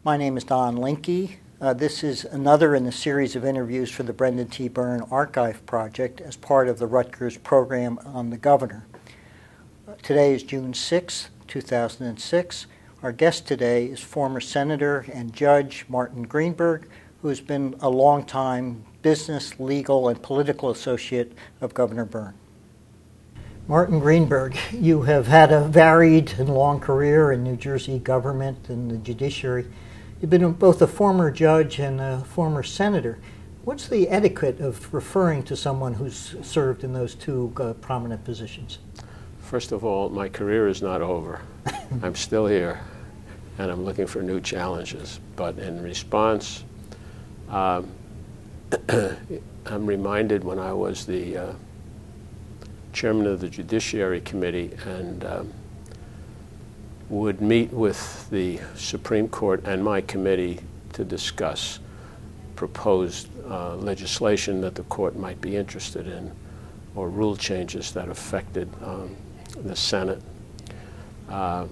My name is Don Linky. This is another in the series of interviews for the Brendan T. Byrne Archive Project as part of the Rutgers program on the governor. Today is June 6, 2006. Our guest today is former Senator and Judge Martin Greenberg, who has been a long-time business, legal, and political associate of Governor Byrne. Martin Greenberg, you have had a varied and long career in New Jersey government and the judiciary. You've been both a former judge and a former senator. What's the etiquette of referring to someone who's served in those two prominent positions? First of all, my career is not over. I'm still here, and I'm looking for new challenges. But in response, I'm reminded when I was the chairman of the Judiciary Committee and would meet with the Supreme Court and my committee to discuss proposed legislation that the court might be interested in or rule changes that affected the Senate. I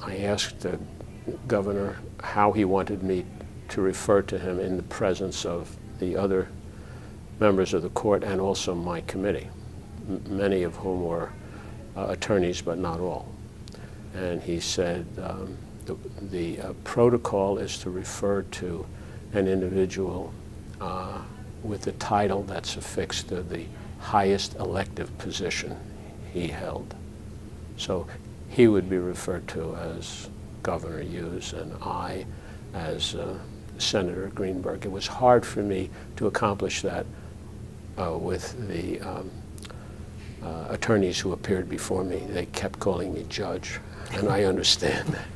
asked the governor how he wanted me to refer to him in the presence of the other members of the court and also my committee, many of whom were attorneys, but not all. And he said the protocol is to refer to an individual with a title that's affixed to the highest elective position he held. So he would be referred to as Governor Hughes and I as Senator Greenberg. It was hard for me to accomplish that with the attorneys who appeared before me. They kept calling me judge, and I understand that.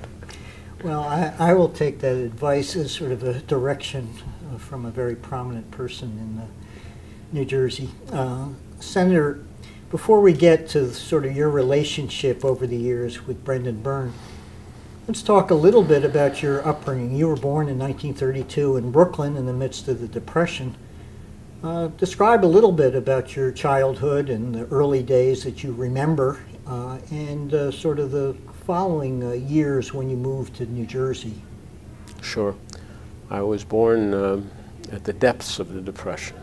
Well, I will take that advice as sort of a direction from a very prominent person in New Jersey. Senator, before we get to sort of your relationship over the years with Brendan Byrne, let's talk a little bit about your upbringing. You were born in 1932 in Brooklyn in the midst of the Depression. Describe a little bit about your childhood and the early days that you remember and sort of the following years when you moved to New Jersey. Sure. I was born at the depths of the Depression.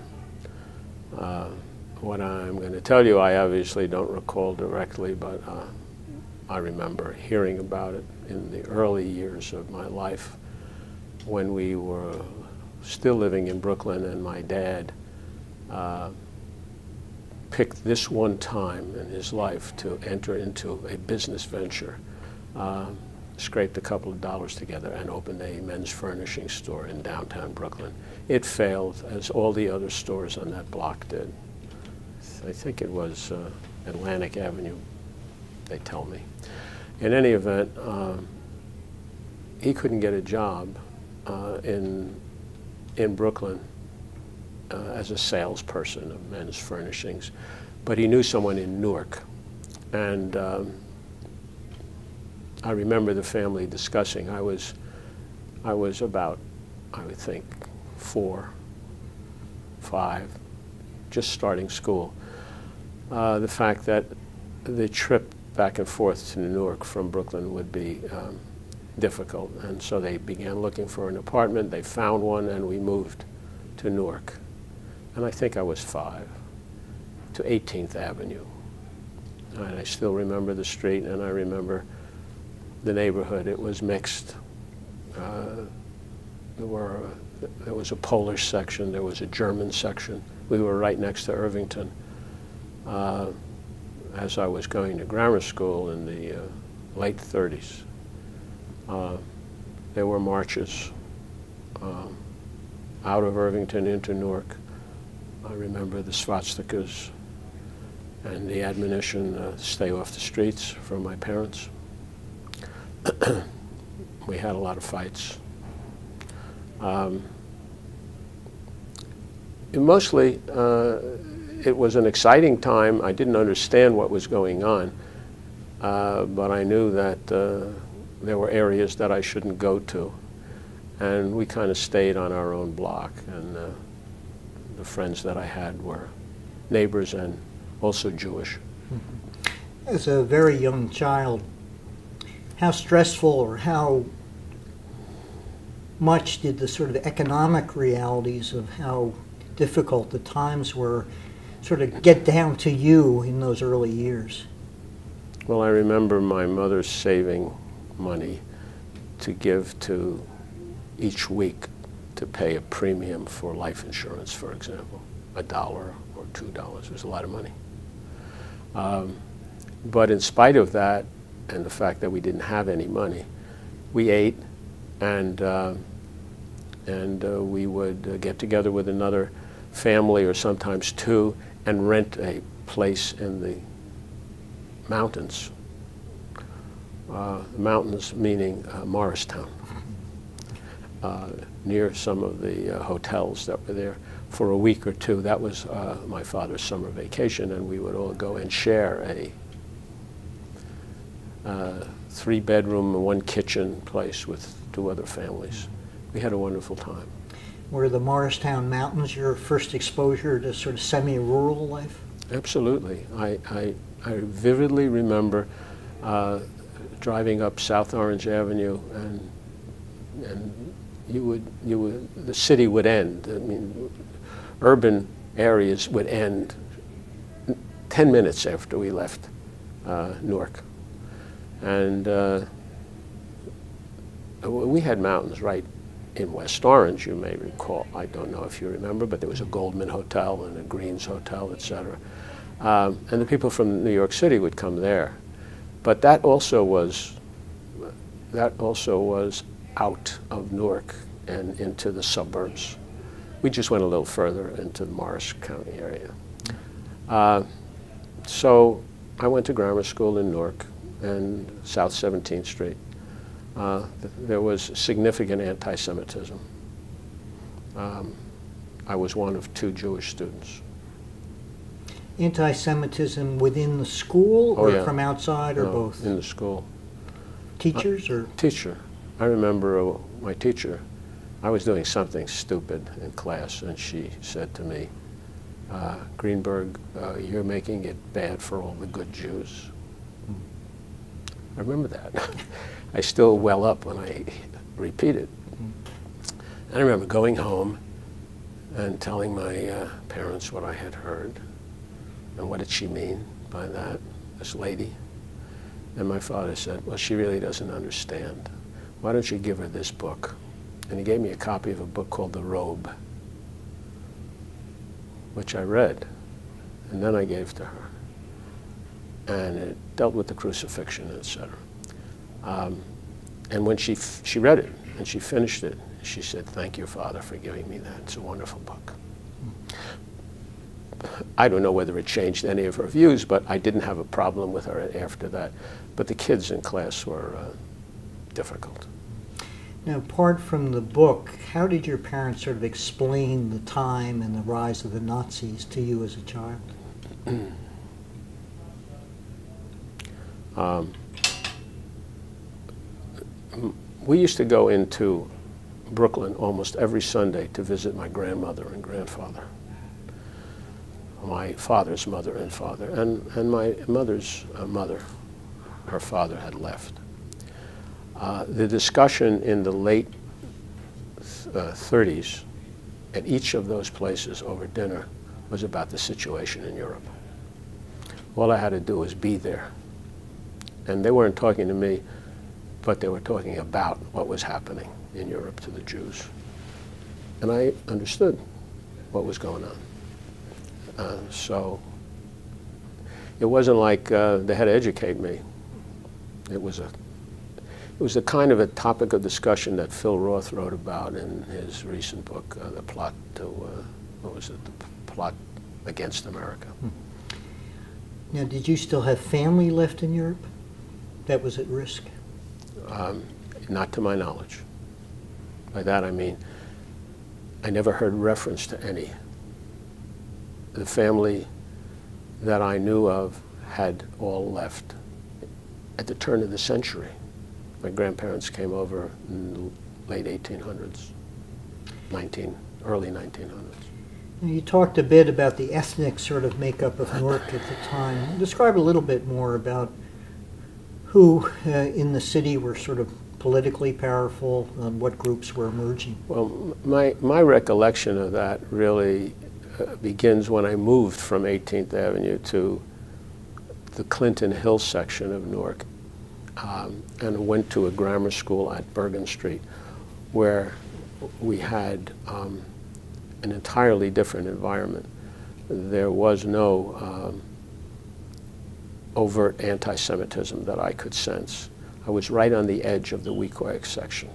What I'm going to tell you, I obviously don't recall directly, but I remember hearing about it in the early years of my life when we were still living in Brooklyn, and my dad picked this one time in his life to enter into a business venture, scraped a couple of dollars together and opened a men's furnishing store in downtown Brooklyn. It failed, as all the other stores on that block did. I think it was Atlantic Avenue, they tell me. In any event, he couldn't get a job in Brooklyn as a salesperson of men's furnishings, but he knew someone in Newark. And I remember the family discussing. I was about, I would think, 4, 5, just starting school. The fact that the trip back and forth to Newark from Brooklyn would be difficult, and so they began looking for an apartment. They found one, and we moved to Newark. And I think I was 5, to 18th Avenue. And I still remember the street, and I remember the neighborhood. It was mixed. There was a Polish section, there was a German section. We were right next to Irvington. As I was going to grammar school in the late 30s, there were marches out of Irvington into Newark. I remember the swastikas and the admonition, stay off the streets, from my parents. We had a lot of fights. Mostly, it was an exciting time. I didn't understand what was going on, but I knew that there were areas that I shouldn't go to. And we kind of stayed on our own block, and the friends that I had were neighbors and also Jewish. As a very young child, how stressful or how much did the sort of economic realities of how difficult the times were sort of get down to you in those early years? Well, I remember my mother saving money to give to each week to pay a premium for life insurance, for example, $1 or $2. It was a lot of money. But in spite of that, and the fact that we didn't have any money, we ate, and we would get together with another family or sometimes two and rent a place in the mountains. Mountains meaning Morristown, near some of the hotels that were there for a week or two. That was my father's summer vacation, and we would all go and share a 3-bedroom and 1 kitchen place with 2 other families. We had a wonderful time. Were the Morristown Mountains your first exposure to sort of semi-rural life? Absolutely. I vividly remember driving up South Orange Avenue, and the city would end. I mean, urban areas would end 10 minutes after we left Newark. And we had mountains right in West Orange, you may recall. I don't know if you remember, but there was a Goldman Hotel and a Greens Hotel, etc. And the people from New York City would come there. But that also was out of Newark and into the suburbs. We just went a little further into the Morris County area. So I went to grammar school in Newark and South 17th Street. There was significant anti-Semitism. I was one of 2 Jewish students. Anti-Semitism within the school, or from outside, or both? In the school. Teachers, or? Teacher. I remember my teacher, I was doing something stupid in class, and she said to me, Greenberg, you're making it bad for all the good Jews. I remember that. I still well up when I repeat it. And I remember going home and telling my parents what I had heard. And what did she mean by that, this lady? And my father said, well, she really doesn't understand. Why don't you give her this book? And he gave me a copy of a book called The Robe, which I read, and then I gave to her. And it dealt with the crucifixion, etc. And when she read it, and she finished it, she said, thank you, Father, for giving me that. It's a wonderful book. I don't know whether it changed any of her views, but I didn't have a problem with her after that. But the kids in class were difficult. Now, apart from the book, how did your parents sort of explain the time and the rise of the Nazis to you as a child? We used to go into Brooklyn almost every Sunday to visit my grandmother and grandfather, my father's mother and father, and my mother's mother. Her father had left. The discussion in the late 30s at each of those places over dinner was about the situation in Europe. All I had to do was be there. And they weren't talking to me, but they were talking about what was happening in Europe to the Jews. And I understood what was going on. So it wasn't like they had to educate me. It was a kind of a topic of discussion that Phil Roth wrote about in his recent book, The Plot to, what was it, The Plot Against America. Now, did you still have family left in Europe that was at risk? Not to my knowledge. By that I mean, I never heard reference to any. The family that I knew of had all left at the turn of the century. My grandparents came over in the late 1800s, early 1900s. Now, you talked a bit about the ethnic sort of makeup of Newark at the time. Describe a little bit more about who in the city were sort of politically powerful? What groups were emerging? Well, my recollection of that really begins when I moved from 18th Avenue to the Clinton Hill section of Newark, and went to a grammar school at Bergen Street, where we had an entirely different environment. There was no overt anti-Semitism that I could sense. I was right on the edge of the Weequahic section.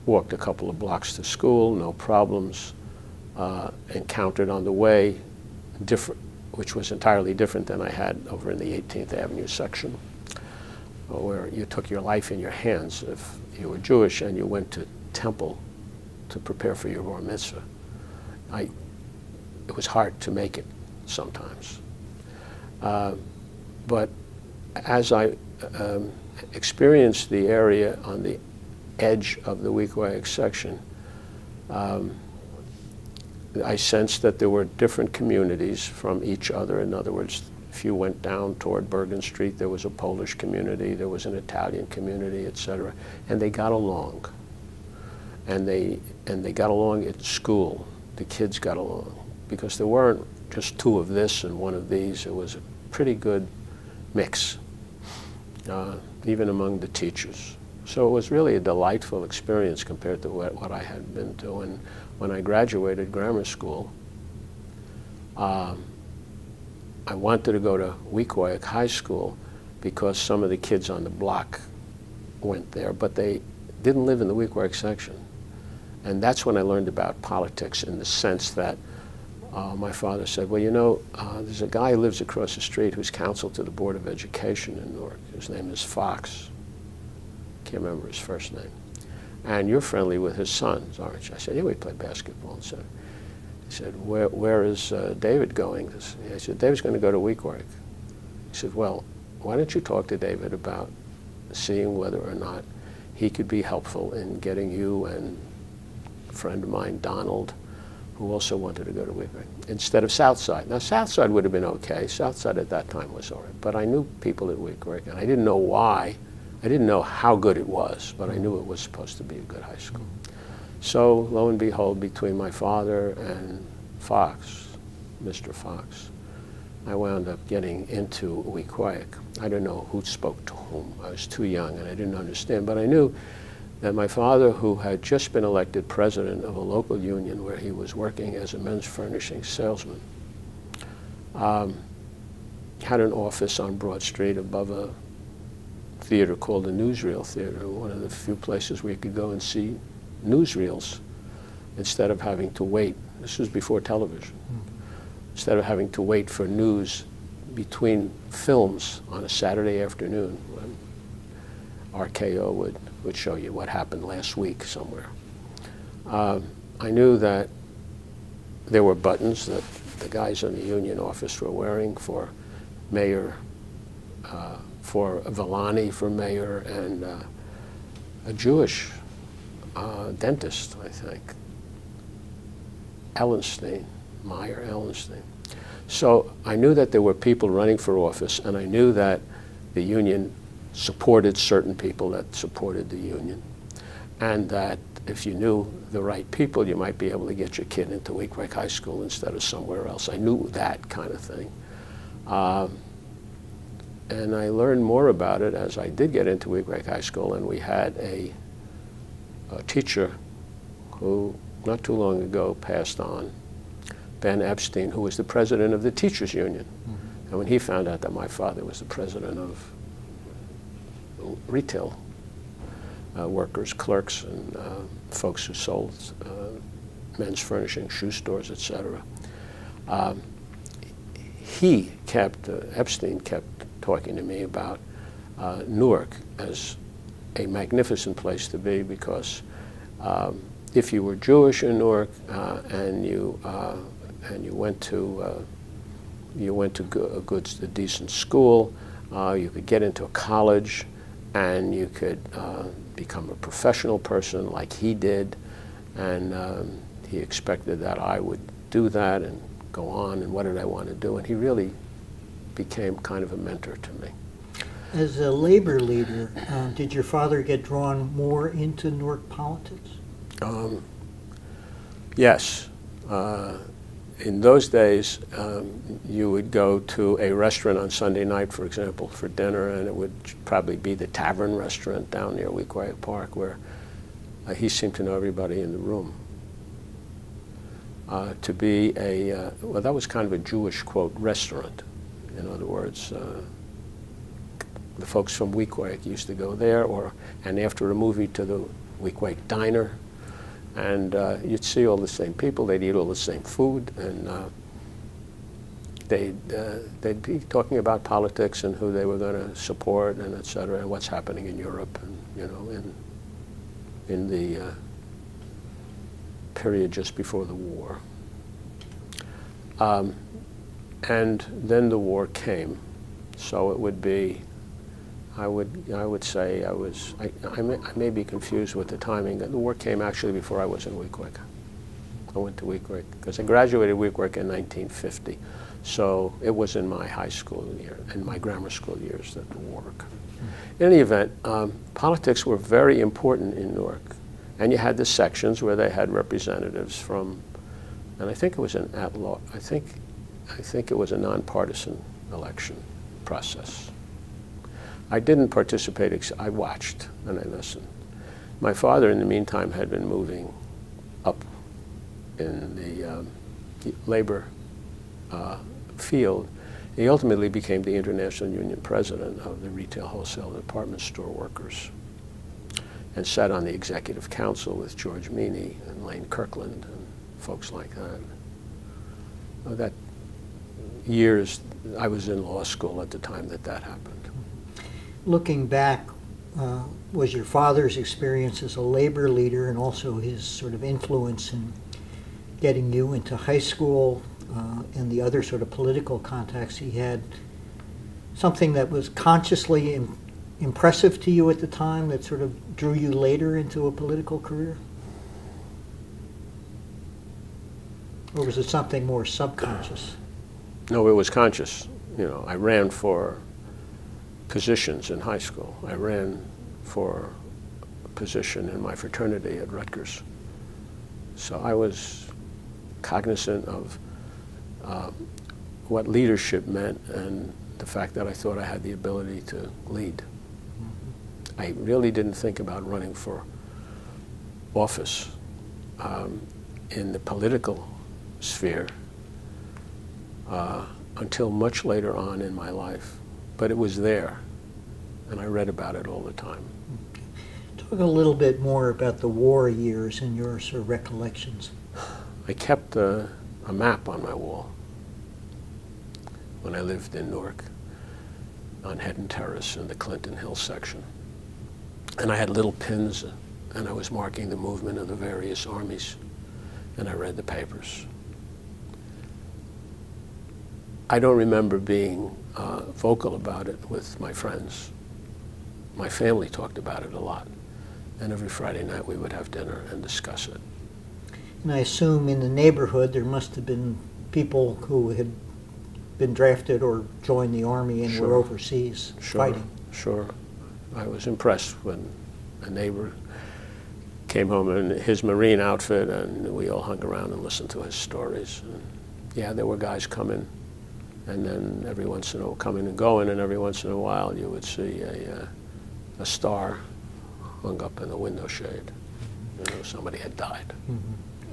Walked a couple of blocks to school, no problems. Encountered on the way, which was entirely different than I had over in the 18th Avenue section, where you took your life in your hands if you were Jewish and you went to temple to prepare for your bar mitzvah. It was hard to make it sometimes. But as I experienced the area on the edge of the Weequahic section, I sensed that there were different communities from each other. In other words, if you went down toward Bergen Street, there was a Polish community, there was an Italian community, etc., and they got along. And they got along at school. The kids got along because there weren't just two of this and one of these. It was a pretty good mix, even among the teachers. So it was really a delightful experience compared to what I had been to. And when I graduated grammar school, I wanted to go to Weequahic High School because some of the kids on the block went there, but they didn't live in the Weequahic section. And that's when I learned about politics, in the sense that my father said, well, you know, there's a guy who lives across the street who's counsel to the Board of Education in Newark. His name is Fox. Can't remember his first name. And you're friendly with his sons, aren't you? I said, yeah, we play basketball. And so he said, where is David going? I said, David's going to go to Weequahic. He said, well, why don't you talk to David about seeing whether or not he could be helpful in getting you and a friend of mine, Donald, who also wanted to go to Weequahic, instead of Southside. Now, Southside would have been okay. Southside at that time was all right. But I knew people at Weequahic, and I didn't know why. I didn't know how good it was, but I knew it was supposed to be a good high school. So, lo and behold, between my father and Fox, Mr. Fox, I wound up getting into Weequahic. I didn't know who spoke to whom. I was too young and I didn't understand, but I knew that my father, who had just been elected president of a local union where he was working as a men's furnishing salesman, had an office on Broad Street above a theater called the Newsreel Theater, one of the few places where you could go and see newsreels instead of having to wait. This was before television. Instead of having to wait for news between films on a Saturday afternoon when RKO would show you what happened last week somewhere. I knew that there were buttons that the guys in the union office were wearing for mayor, for Villani for mayor, and a Jewish dentist, I think, Meyer Ellenstein. So I knew that there were people running for office, and I knew that the union supported certain people that supported the union, and that if you knew the right people, you might be able to get your kid into Weequahic High School instead of somewhere else. I knew that kind of thing. And I learned more about it as I did get into Weequahic High School, and we had a teacher who not too long ago passed on, Ben Epstein, who was the president of the teachers union. And when he found out that my father was the president of retail workers, clerks, and folks who sold men's furnishing, shoe stores, etc., Epstein kept talking to me about Newark as a magnificent place to be, because if you were Jewish in Newark and you went to a decent school, you could get into a college, and you could become a professional person like he did, and he expected that I would do that and go on, and what did I want to do, and he really became kind of a mentor to me. As a labor leader, did your father get drawn more into Newark politics? Yes. In those days, you would go to a restaurant on Sunday night, for example, for dinner, and it would probably be the Tavern restaurant down near Weequahic Park, where he seemed to know everybody in the room. To be well, that was kind of a Jewish, quote, restaurant. In other words, the folks from Weequahic used to go there, and after a movie to the Weequahic Diner, and you'd see all the same people, they'd eat all the same food, and they'd be talking about politics and who they were going to support, and et cetera, and what's happening in Europe, and, you know, in the period just before the war. And then the war came, so it would be, I would say I may be confused with the timing. The war came actually before I was in Weequahic. I went to Weequahic because I graduated Weequahic in 1950. So it was in my high school year and my grammar school years that the war occurred. In any event, politics were very important in Newark. And you had the sections where they had representatives from, and I think it was an at-large, I think it was a nonpartisan election process. I didn't participate, I watched and I listened. My father, in the meantime, had been moving up in the labor field. He ultimately became the International Union President of the Retail Wholesale Department Store Workers and sat on the Executive Council with George Meany and Lane Kirkland and folks like that. That years, I was in law school at the time that happened. Looking back, was your father's experience as a labor leader and also his sort of influence in getting you into high school and the other sort of political contacts he had, something that was consciously impressive to you at the time that sort of drew you later into a political career? Or was it something more subconscious? No, it was conscious. You know, I ran for positions in high school. I ran for a position in my fraternity at Rutgers. So I was cognizant of what leadership meant and the fact that I thought I had the ability to lead. I really didn't think about running for office in the political sphere until much later on in my life. But it was there, and I read about it all the time. Talk a little bit more about the war years and your sort of recollections. I kept a map on my wall when I lived in Newark on Hedden Terrace in the Clinton Hill section. And I had little pins, and I was marking the movement of the various armies, and I read the papers. I don't remember being vocal about it with my friends. My family talked about it a lot, and every Friday night we would have dinner and discuss it. And I assume in the neighborhood there must have been people who had been drafted or joined the Army and were overseas fighting. Sure. I was impressed when a neighbor came home in his Marine outfit, and we all hung around and listened to his stories. And yeah, there were guys coming, and then every once in a while, coming and going, and every once in a while you would see a star hung up in the window shade. You know, somebody had died.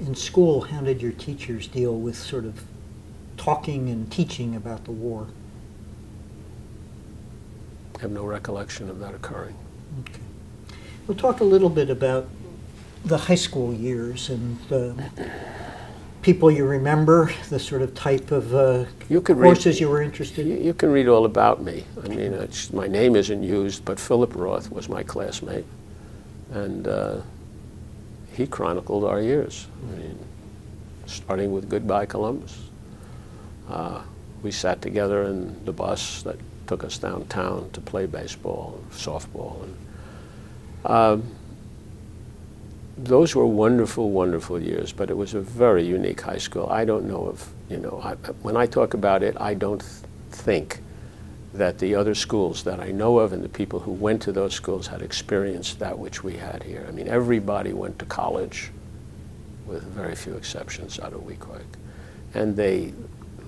In school, how did your teachers deal with sort of talking and teaching about the war? I have no recollection of that occurring. Okay. We'll talk a little bit about the high school years and the people you remember, the sort of type of courses you were interested in. You can read all about me. I mean, my name isn't used, but Philip Roth was my classmate, and he chronicled our years. I mean, starting with Goodbye Columbus. We sat together in the bus that took us downtown to play baseball, softball, and those were wonderful, wonderful years. But it was a very unique high school. I don't know if, you know, when I talk about it, I don't think that the other schools that I know of and the people who went to those schools had experienced that which we had here. I mean, everybody went to college, with very few exceptions, out of Weequahic. And they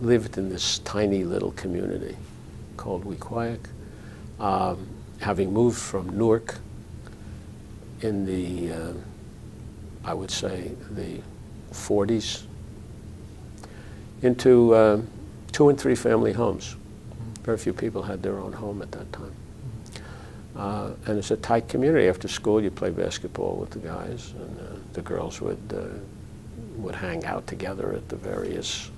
lived in this tiny little community called Weequahic. Having moved from Newark in the, I would say, the 40s, into 2- and 3-family homes. Very few people had their own home at that time. And it's a tight community. After school, you play basketball with the guys, and the girls would hang out together at the various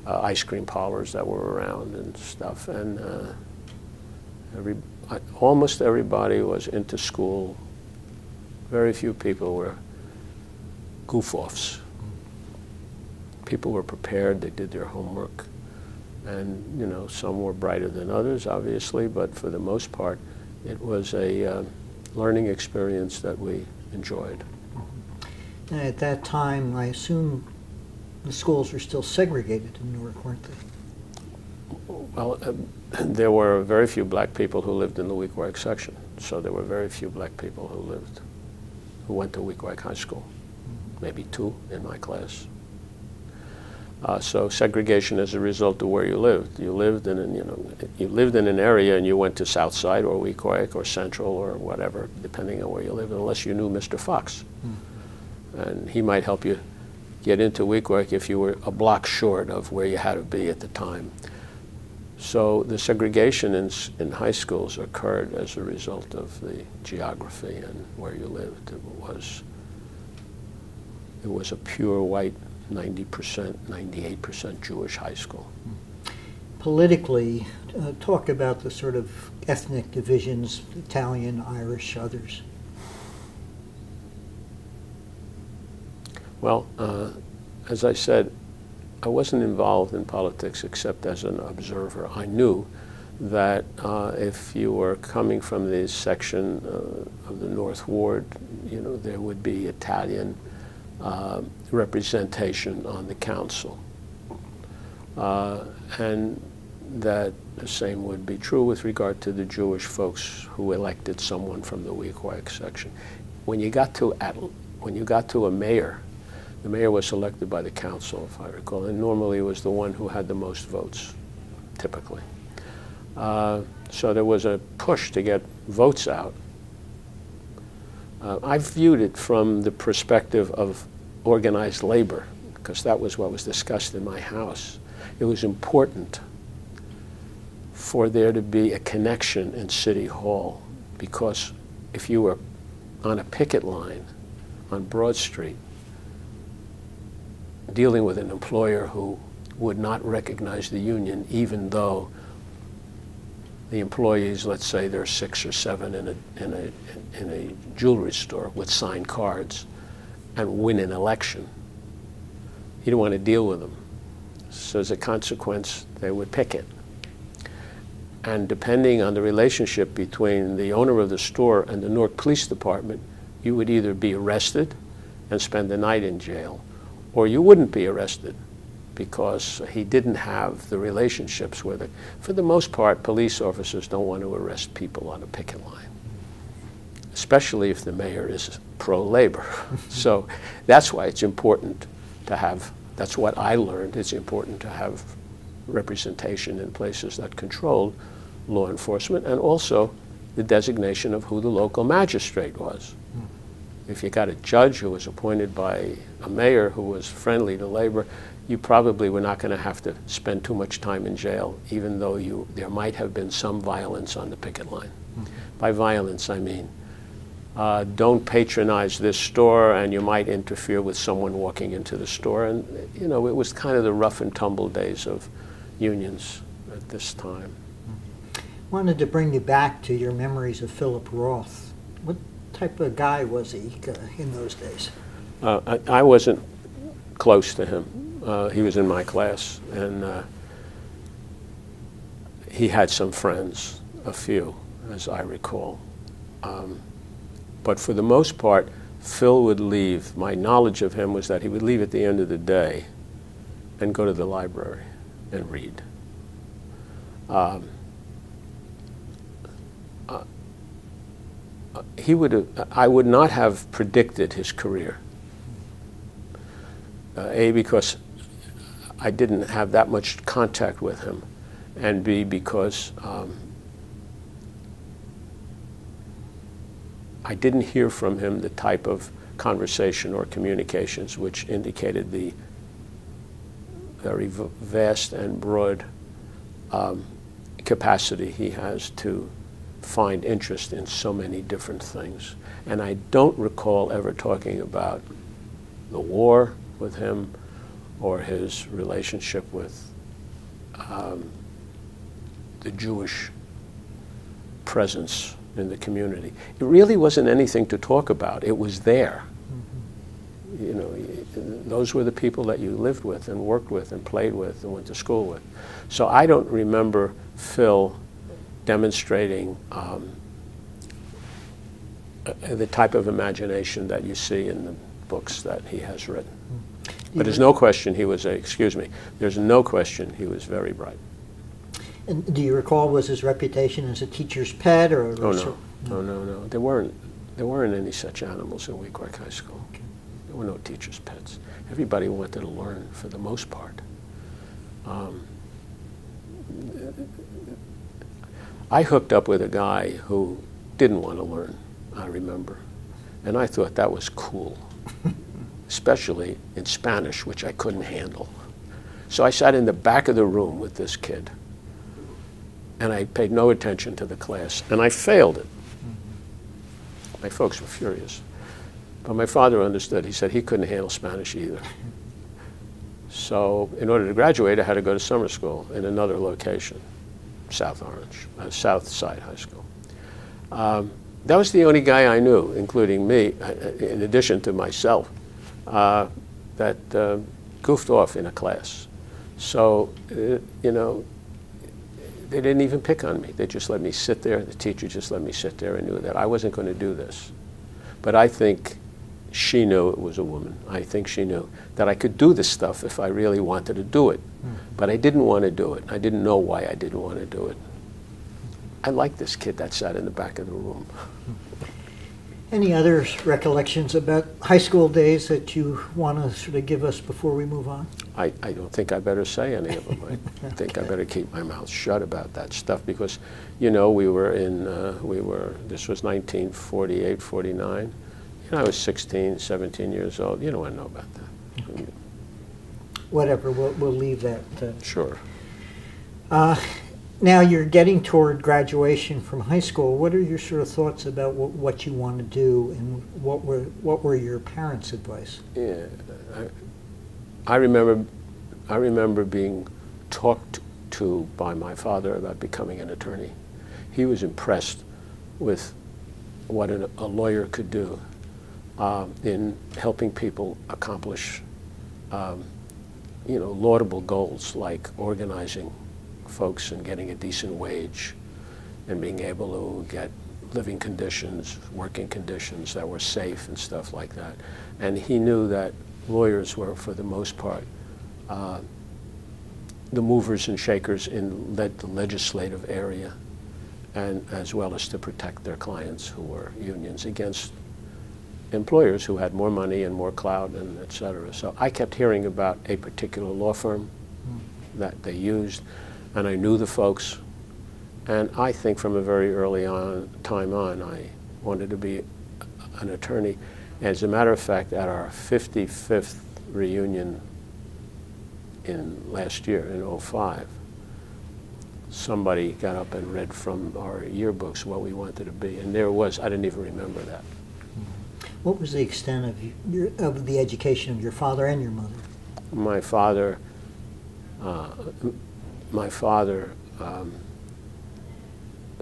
ice cream parlors that were around and stuff. And almost everybody was into school. Very few people were goof-offs. People were prepared, they did their homework. And, you know, some were brighter than others, obviously, but for the most part, it was a learning experience that we enjoyed. And at that time, I assume the schools were still segregated in Newark, weren't they? Well, there were very few black people who lived in the Weequahic section, so there were very few black people who went to Weequahic High School, maybe 2 in my class. So segregation as a result of where you lived. You lived in an area and you went to South Side or Weequahic or Central or whatever, depending on where you lived, unless you knew Mr. Fox. And he might help you get into Weequahic if you were a block short of where you had to be at the time. So the segregation in high schools occurred as a result of the geography and where you lived. It was a pure white 90%, 98% Jewish high school. Politically, talk about the sort of ethnic divisions, Italian, Irish, others. Well, as I said, I wasn't involved in politics except as an observer. I knew that if you were coming from this section of the North Ward, you know, there would be Italian representation on the council. And that the same would be true with regard to the Jewish folks who elected someone from the Weequahic section. When you got to a mayor, the mayor was selected by the council, if I recall, and normally it was the one who had the most votes, typically. So there was a push to get votes out. I viewed it from the perspective of organized labor, because that was what was discussed in my house. It was important for there to be a connection in City Hall, because if you were on a picket line on Broad Street dealing with an employer who would not recognize the union, even though the employees, let's say there are 6 or 7 in a jewelry store, would sign cards and win an election. You don't want to deal with them. So as a consequence, they would picket. And depending on the relationship between the owner of the store and the Newark Police Department, you would either be arrested and spend the night in jail, or you wouldn't be arrested because he didn't have the relationships with it. For the most part, police officers don't want to arrest people on a picket line, especially if the mayor is pro-labor. So that's why it's important to have, that's what I learned, it's important to have representation in places that controlled law enforcement, and also the designation of who the local magistrate was. If you got a judge who was appointed by a mayor who was friendly to labor, you probably were not going to have to spend too much time in jail, even though there might have been some violence on the picket line. By violence, I mean, don't patronize this store, and you might interfere with someone walking into the store. And, you know, it was kind of the rough and tumble days of unions at this time. Wanted to bring you back to your memories of Philip Roth. What type of guy was he in those days? I wasn't close to him. He was in my class, and he had some friends, a few, as I recall. But for the most part, Phil would leave. My knowledge of him was that he would leave at the end of the day and go to the library and read. I would not have predicted his career. A, because I didn't have that much contact with him, and B, because I didn't hear from him the type of conversation or communications which indicated the very vast and broad capacity he has to find interest in so many different things. And I don't recall ever talking about the war with him or his relationship with the Jewish presence in the community. It really wasn't anything to talk about. It was there. Mm-hmm. You know, those were the people that you lived with and worked with and played with and went to school with. So I don't remember Phil demonstrating the type of imagination that you see in the books that he has written. But there's no question he was there's no question he was very bright. And do you recall, was his reputation as a teacher's pet, or? Oh, no. There weren't any such animals in Weequahic High School. Okay. There were no teachers' pets. Everybody wanted to learn for the most part. I hooked up with a guy who didn't want to learn, I remember. And I thought that was cool, especially in Spanish, which I couldn't handle. So I sat in the back of the room with this kid, and I paid no attention to the class, and I failed it. My folks were furious. But my father understood. He said he couldn't handle Spanish either. So in order to graduate, I had to go to summer school in another location, South Side High School. That was the only guy I knew, including me, in addition to myself, that goofed off in a class. So, you know, they didn't even pick on me. They just let me sit there. The teacher just let me sit there and knew that I wasn't going to do this. But I think she knew, it was a woman, I think she knew that I could do this stuff if I really wanted to do it. But I didn't want to do it. I didn't know why I didn't want to do it. I liked this kid that sat in the back of the room. Any other recollections about high school days that you want to sort of give us before we move on? I don't think I better say any of them. I think I better keep my mouth shut about that stuff because, you know, this was 1948, 49. You know, I was 16, 17 years old. You don't want to know about that. Whatever, we'll leave that. Sure. Now you're getting toward graduation from high school. What are your sort of thoughts about what you want to do, and what were your parents' advice? Yeah, I remember being talked to by my father about becoming an attorney. He was impressed with what a lawyer could do in helping people accomplish, you know, laudable goals like organizing folks and getting a decent wage and being able to get living conditions, working conditions that were safe and stuff like that. And he knew that lawyers were, for the most part, the movers and shakers in the legislative area, and as well as to protect their clients who were unions against employers who had more money and more clout and et cetera. So I kept hearing about a particular law firm that they used, and I knew the folks, and I think from a very early time on, I wanted to be an attorney. As a matter of fact, at our 55th reunion last year, in '05, somebody got up and read from our yearbooks what we wanted to be, and there was, I didn't even remember that. What was the extent of the education of your father and your mother? My father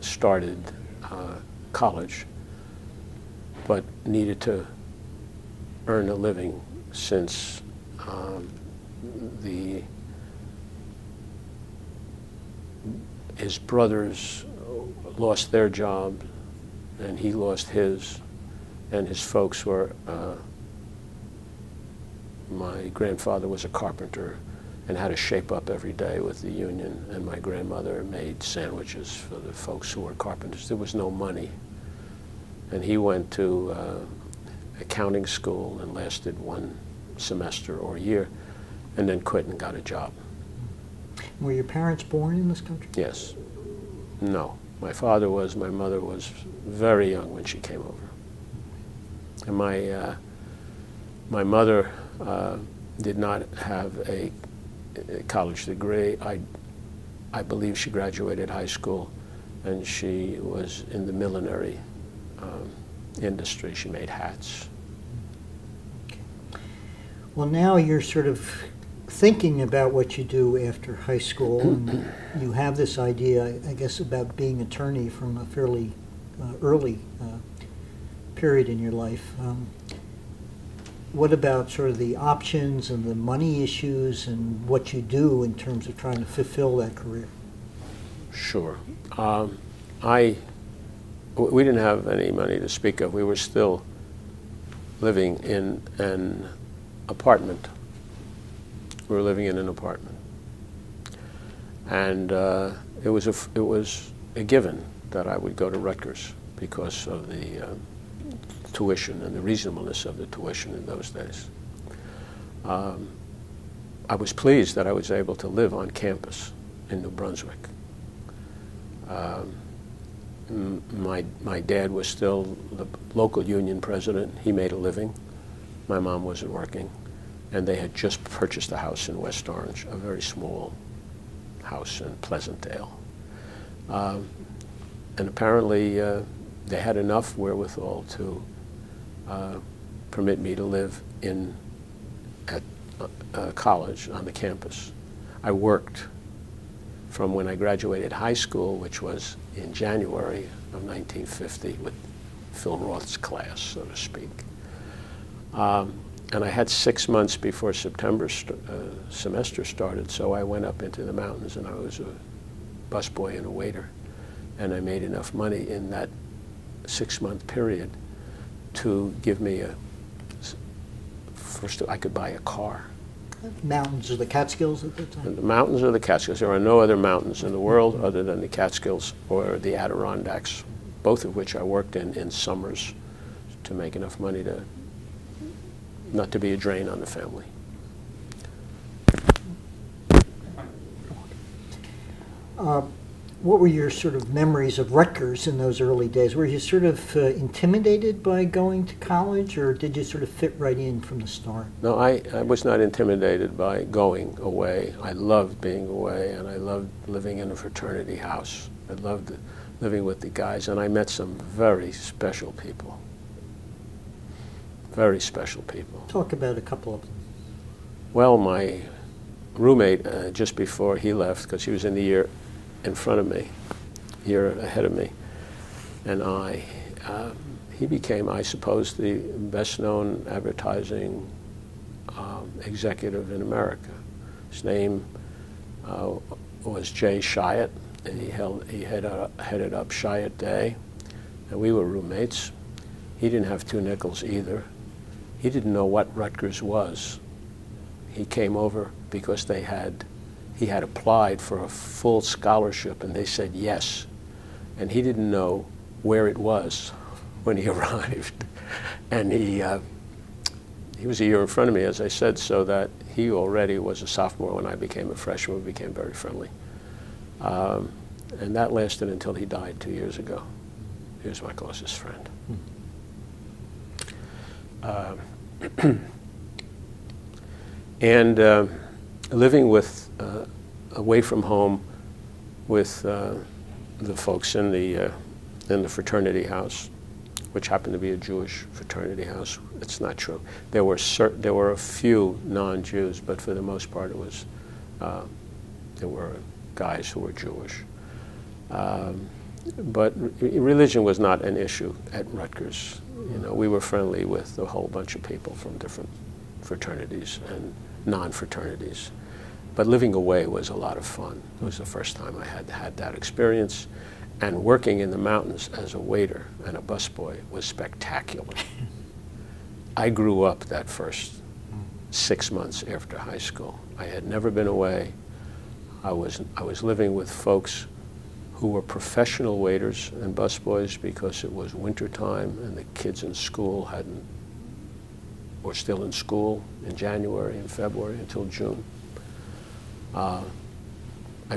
started college, but needed to earn a living since his brothers lost their job and he lost his, and his folks were, my grandfather was a carpenter and had to shape up every day with the union, and my grandmother made sandwiches for the folks who were carpenters. There was no money. and he went to accounting school and lasted one semester or year, and then quit and got a job. Were your parents born in this country? Yes. No. My father was. My mother was very young when she came over. And my mother did not have a college degree. I believe she graduated high school, and she was in the millinery industry. She made hats. Okay. Well, now you're sort of thinking about what you do after high school, and you have this idea, I guess, about being an attorney from a fairly early period in your life. What about sort of the options and the money issues and what you do in terms of trying to fulfill that career? Sure. We didn't have any money to speak of. We were still living in an apartment. We were living in an apartment. And it was a given that I would go to Rutgers because of the tuition and the reasonableness of the tuition in those days. I was pleased that I was able to live on campus in New Brunswick. My dad was still the local union president. He made a living. My mom wasn't working. And they had just purchased a house in West Orange, a very small house in Pleasantdale. And apparently they had enough wherewithal to permit me to live at college on the campus. I worked from when I graduated high school, which was in January of 1950 with Phil Roth's class, so to speak. And I had 6 months before September semester started, so I went up into the mountains and I was a busboy and a waiter. And I made enough money in that 6-month period to give me first I could buy a car. Mountains of the Catskills at that time? And the mountains of the Catskills. There are no other mountains in the world other than the Catskills or the Adirondacks, both of which I worked in summers to make enough money to not to be a drain on the family. What were your sort of memories of Rutgers in those early days? Were you sort of intimidated by going to college, or did you sort of fit right in from the start? No, I was not intimidated by going away. I loved being away, and I loved living in a fraternity house. I loved living with the guys, and I met some very special people. Very special people. Talk about a couple of them. Well, my roommate, just before he left, because he was in the year in front of me, year ahead of me, and he became, I suppose, the best-known advertising executive in America. His name was Jay Chiat, and he headed up Chiat Day, and we were roommates. He didn't have 2 nickels either. He didn't know what Rutgers was. He came over because he had applied for a full scholarship, and they said yes. And he didn't know where it was when he arrived. And he was a year in front of me, as I said, so that he already was a sophomore when I became a freshman. We became very friendly. And that lasted until he died 2 years ago. He was my closest friend. And living away from home with the folks in the fraternity house, which happened to be a Jewish fraternity house. It's not true. There were a few non-Jews, but for the most part, there were guys who were Jewish. But religion was not an issue at Rutgers. You know, we were friendly with a whole bunch of people from different fraternities and non-fraternities. But living away was a lot of fun. It was the first time I had that experience. And working in the mountains as a waiter and a busboy was spectacular. I grew up that first 6 months after high school. I had never been away. I was living with folks who were professional waiters and busboys because it was wintertime and the kids in school were still in school in January and February until June. I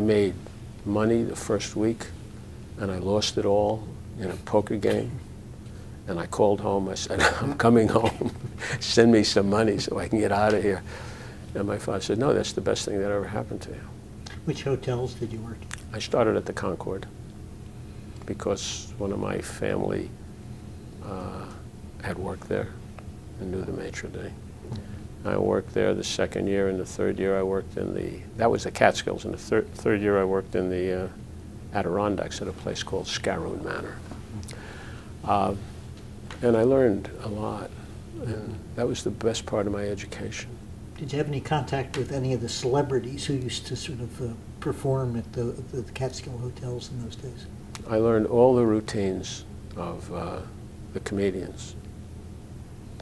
made money the first week, and I lost it all in a poker game. And I called home. I said, I'm coming home. Send me some money so I can get out of here. And my father said, no, that's the best thing that ever happened to you. Which hotels did you work? I started at the Concord because one of my family had worked there and knew the maitre d'. I worked there the second year, and the third year I worked that was the Catskills, and the third year I worked in the Adirondacks at a place called Scaroon Manor. And I learned a lot, and that was the best part of my education. Did you have any contact with any of the celebrities who used to sort of perform at the Catskill hotels in those days? I learned all the routines of the comedians.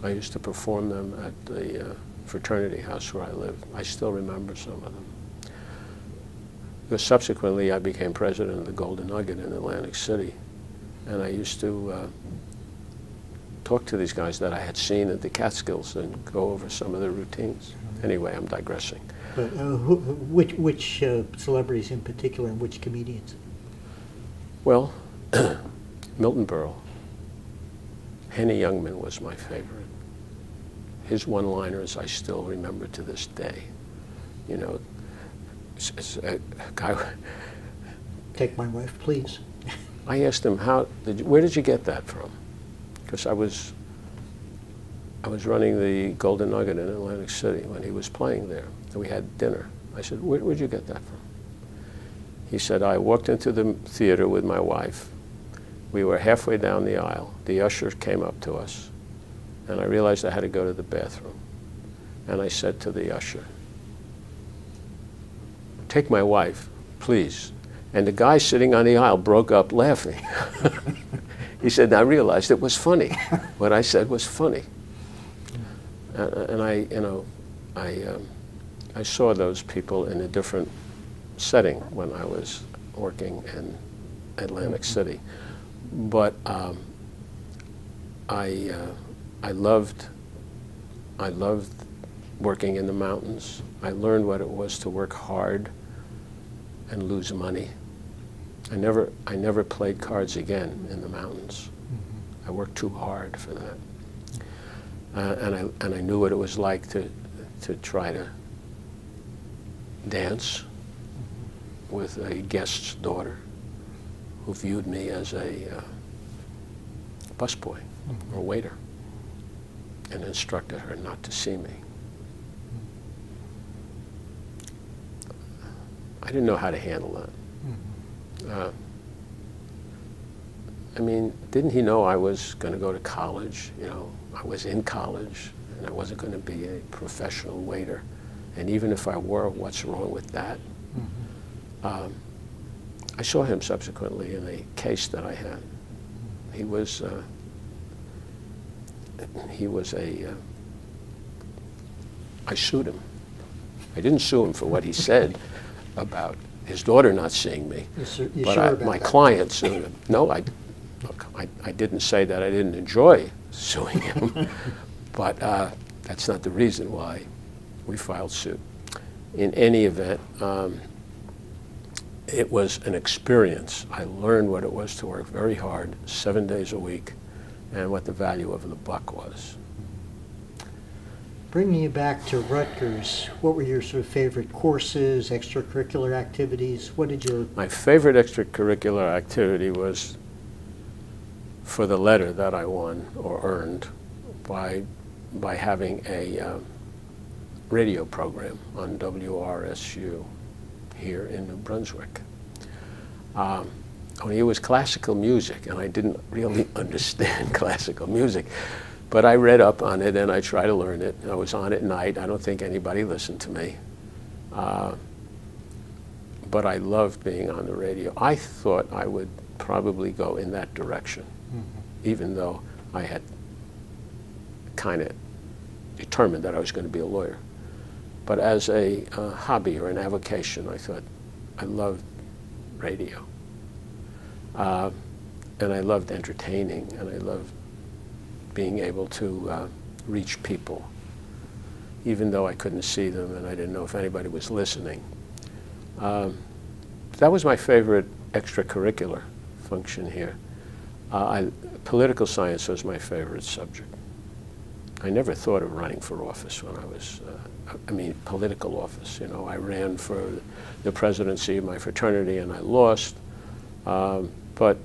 I used to perform them at the fraternity house where I lived. I still remember some of them. Because subsequently I became president of the Golden Nugget in Atlantic City, and I used to talk to these guys that I had seen at the Catskills and go over some of their routines. Anyway, I'm digressing. But which celebrities in particular, and which comedians? Well, Milton Berle. Henny Youngman was my favorite. His one-liners I still remember to this day. You know, it's a guy. Take my wife, please. I asked him, where did you get that from? Because I was running the Golden Nugget in Atlantic City when he was playing there, and we had dinner. I said, where'd you get that from? He said, I walked into the theater with my wife. We were halfway down the aisle. The usher came up to us, and I realized I had to go to the bathroom. And I said to the usher, take my wife, please. And the guy sitting on the aisle broke up laughing. He said, I realized it was funny. What I said was funny. And I saw those people in a different setting when I was working in Atlantic City. But I loved working in the mountains. I learned what it was to work hard and lose money. I never played cards again in the mountains. I worked too hard for that. And I knew what it was like to try to dance with a guest's daughter who viewed me as a busboy or waiter and instructed her not to see me. I didn't know how to handle that. I mean, didn't he know I was going to go to college? You know, I was in college, and I wasn't going to be a professional waiter. And even if I were, what's wrong with that? I saw him subsequently in a case that I had. He was I sued him. I didn't sue him for what he said about his daughter not seeing me, but my client sued him. No, I didn't say that I didn't enjoy suing him, but that's not the reason why we filed suit. In any event, it was an experience. I learned what it was to work very hard, 7 days a week, and what the value of the buck was. Bringing you back to Rutgers, what were your sort of favorite courses, extracurricular activities? What did your... My favorite extracurricular activity was for the letter that I won or earned by having a radio program on WRSU here in New Brunswick. It was classical music, and I didn't really understand classical music. But I read up on it, and I tried to learn it. I was on at night. I don't think anybody listened to me. But I loved being on the radio. I thought I would probably go in that direction, even though I had kind of determined that I was going to be a lawyer. But as a hobby or an avocation, I thought I loved radio. And I loved entertaining, and I loved being able to reach people, even though I couldn't see them and I didn't know if anybody was listening. That was my favorite extracurricular function here. Political science was my favorite subject. I never thought of running for office when I was, political office. You know, I ran for the presidency of my fraternity and I lost. But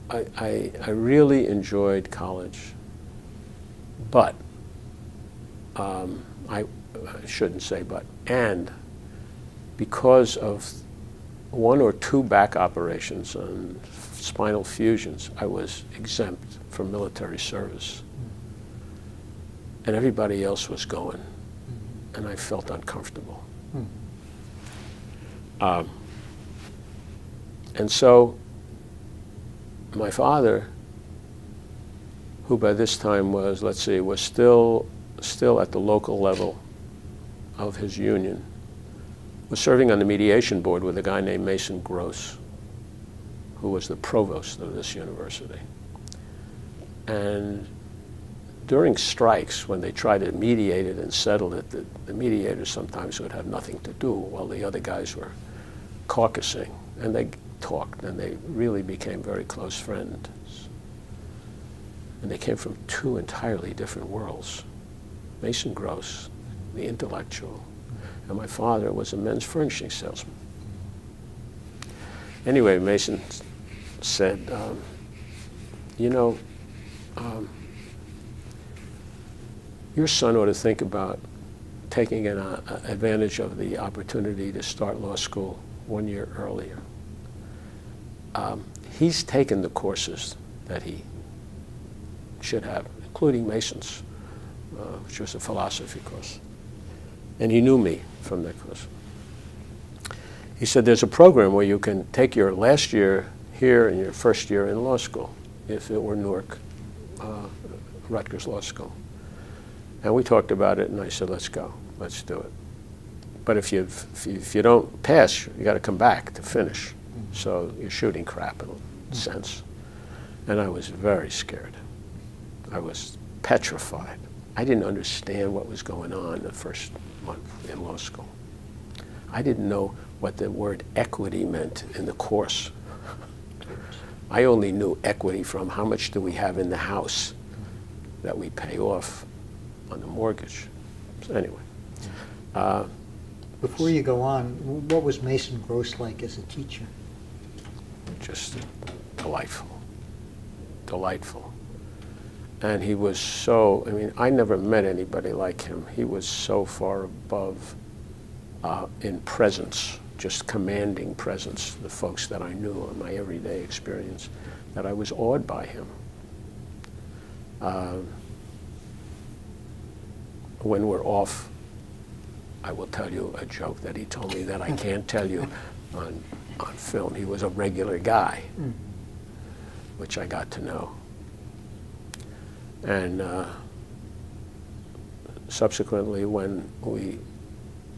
I really enjoyed college. But, I shouldn't say but, and because of one or two back operations on spinal fusions, I was exempt from military service. And everybody else was going, and I felt uncomfortable. And so my father, who by this time was, let's see, was still at the local level of his union, was serving on the mediation board with a guy named Mason Gross, who was the provost of this university. And during strikes, when they tried to mediate it and settle it, the mediators sometimes would have nothing to do while the other guys were caucusing. And they talked, and they really became very close friends. And they came from two entirely different worlds. Mason Gross, the intellectual, and my father was a men's furnishing salesman. Anyway, Mason said, your son ought to think about taking advantage of the opportunity to start law school 1 year earlier. He's taken the courses that he should have, including Mason's, which was a philosophy course. And he knew me from that course. He said, there's a program where you can take your last year here and your first year in law school, if it were Newark, Rutgers Law School. And we talked about it, and I said, let's go, let's do it. But if you don't pass, you got to come back to finish. So you're shooting crap in a sense. And I was very scared. I was petrified. I didn't understand what was going on the first month in law school. I didn't know what the word equity meant in the course. I only knew equity from how much do we have in the house that we pay off on the mortgage. So anyway. Before you go on, what was Mason Gross like as a teacher? Just delightful. Delightful. And he was so, I never met anybody like him. He was so far above in presence, just commanding presence, the folks that I knew in my everyday experience, that I was awed by him. When we're off, I will tell you a joke that he told me that I can't tell you on film. He was a regular guy, which I got to know. And subsequently, when I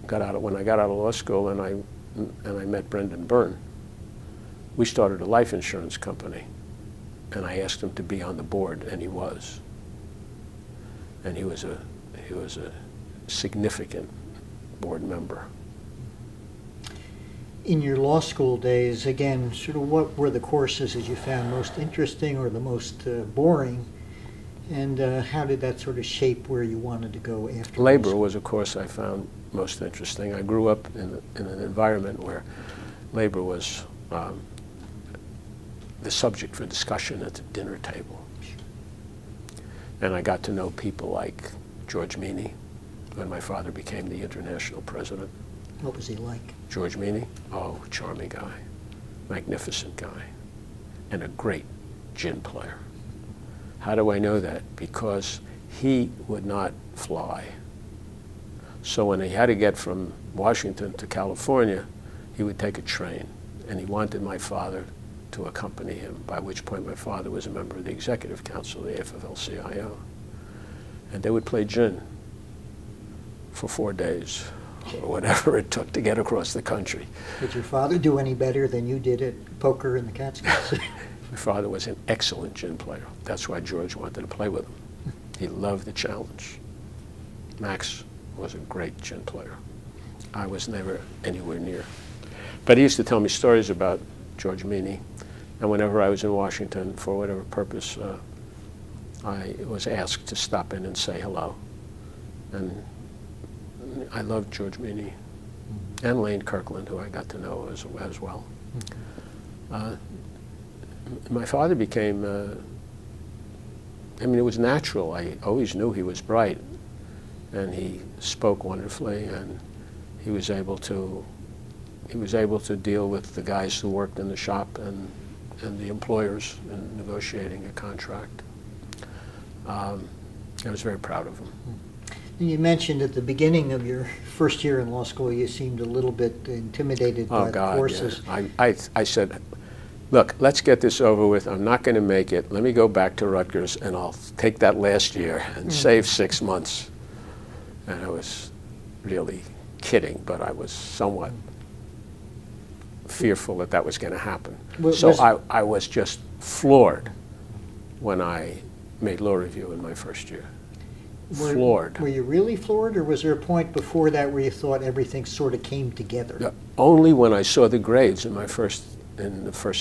got out of law school and I met Brendan Byrne, we started a life insurance company, and I asked him to be on the board, and he was. And he was a significant board member. In your law school days, again, sort of what were the courses that you found most interesting or the most boring? And how did that sort of shape where you wanted to go after? Labor was a course I found most interesting. I grew up in an environment where labor was the subject for discussion at the dinner table. And I got to know people like George Meany when my father became the international president. What was he like? George Meany? Oh, charming guy, magnificent guy, and a great gin player. How do I know that? Because he would not fly. So when he had to get from Washington to California, he would take a train, and he wanted my father to accompany him, by which point my father was a member of the executive council of the AFL-CIO. And they would play gin for 4 days or whatever it took to get across the country. Did your father do any better than you did at poker in the Catskills? My father was an excellent gin player. That's why George wanted to play with him. He loved the challenge. Max was a great gin player. I was never anywhere near. But he used to tell me stories about George Meany, and whenever I was in Washington, for whatever purpose, I was asked to stop in and say hello. And I loved George Meany and Lane Kirkland, who I got to know as well. My father became, I mean, it was natural. I always knew he was bright, and he spoke wonderfully, and he was able to deal with the guys who worked in the shop and the employers in negotiating a contract. I was very proud of him. You mentioned at the beginning of your first year in law school, you seemed a little bit intimidated by the courses. Yeah. I said, look, let's get this over with. I'm not going to make it. Let me go back to Rutgers, and I'll take that last year and save 6 months. And I was really kidding, but I was somewhat fearful that that was going to happen. I was just floored when I made law review in my first year. Floored. Were you really floored, or was there a point before that where you thought everything sort of came together? Only when I saw the grades in the first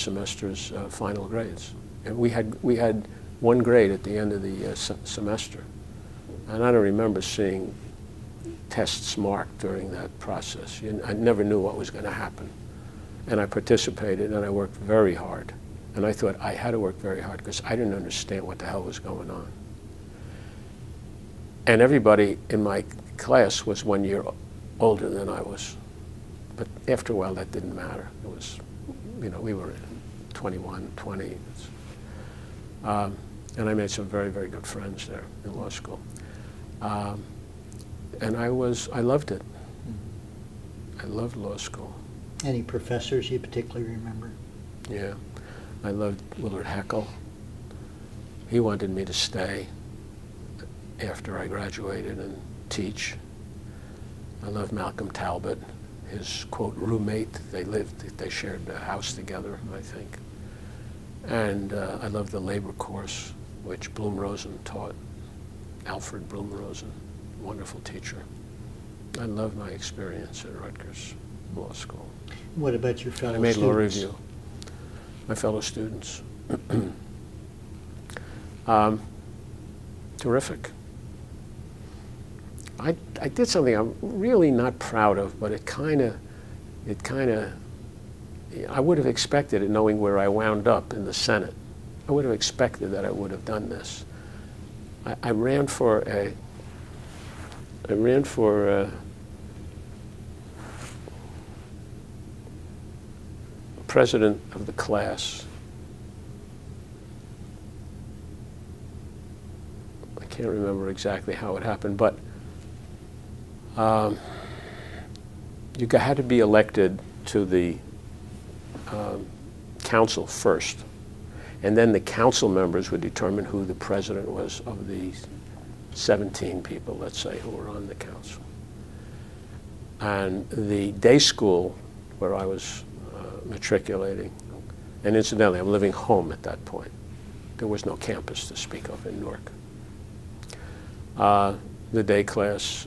semester's final grades. And we had one grade at the end of the semester, and I don't remember seeing tests marked during that process. I never knew what was going to happen, and I participated, and I worked very hard. And I thought I had to work very hard because I didn't understand what the hell was going on. And everybody in my class was 1 year older than I was. But after a while, that didn't matter. It was, we were 21, 20. And I made some very, very good friends there in law school. And I loved it. I loved law school. Any professors you particularly remember? Yeah. I loved Willard Heckel. He wanted me to stay after I graduated and teach. I loved Malcolm Talbot, his, quote, roommate. They shared a house together, I think. And I loved the labor course, which Bloom Rosen taught. Alfred Bloom Rosen, wonderful teacher. I loved my experience at Rutgers Law School. What about your fellow students? I made law students? review. My fellow students. Terrific. I did something I'm really not proud of, but it kind of, I would have expected it knowing where I wound up in the Senate. I would have expected that I would have done this. I ran for president of the class. I can't remember exactly how it happened, but you had to be elected to the council first, and then the council members would determine who the president was of the 17 people, let's say, who were on the council. And the day school where I was matriculating, and incidentally, I'm living home at that point. There was no campus to speak of in Newark. The day class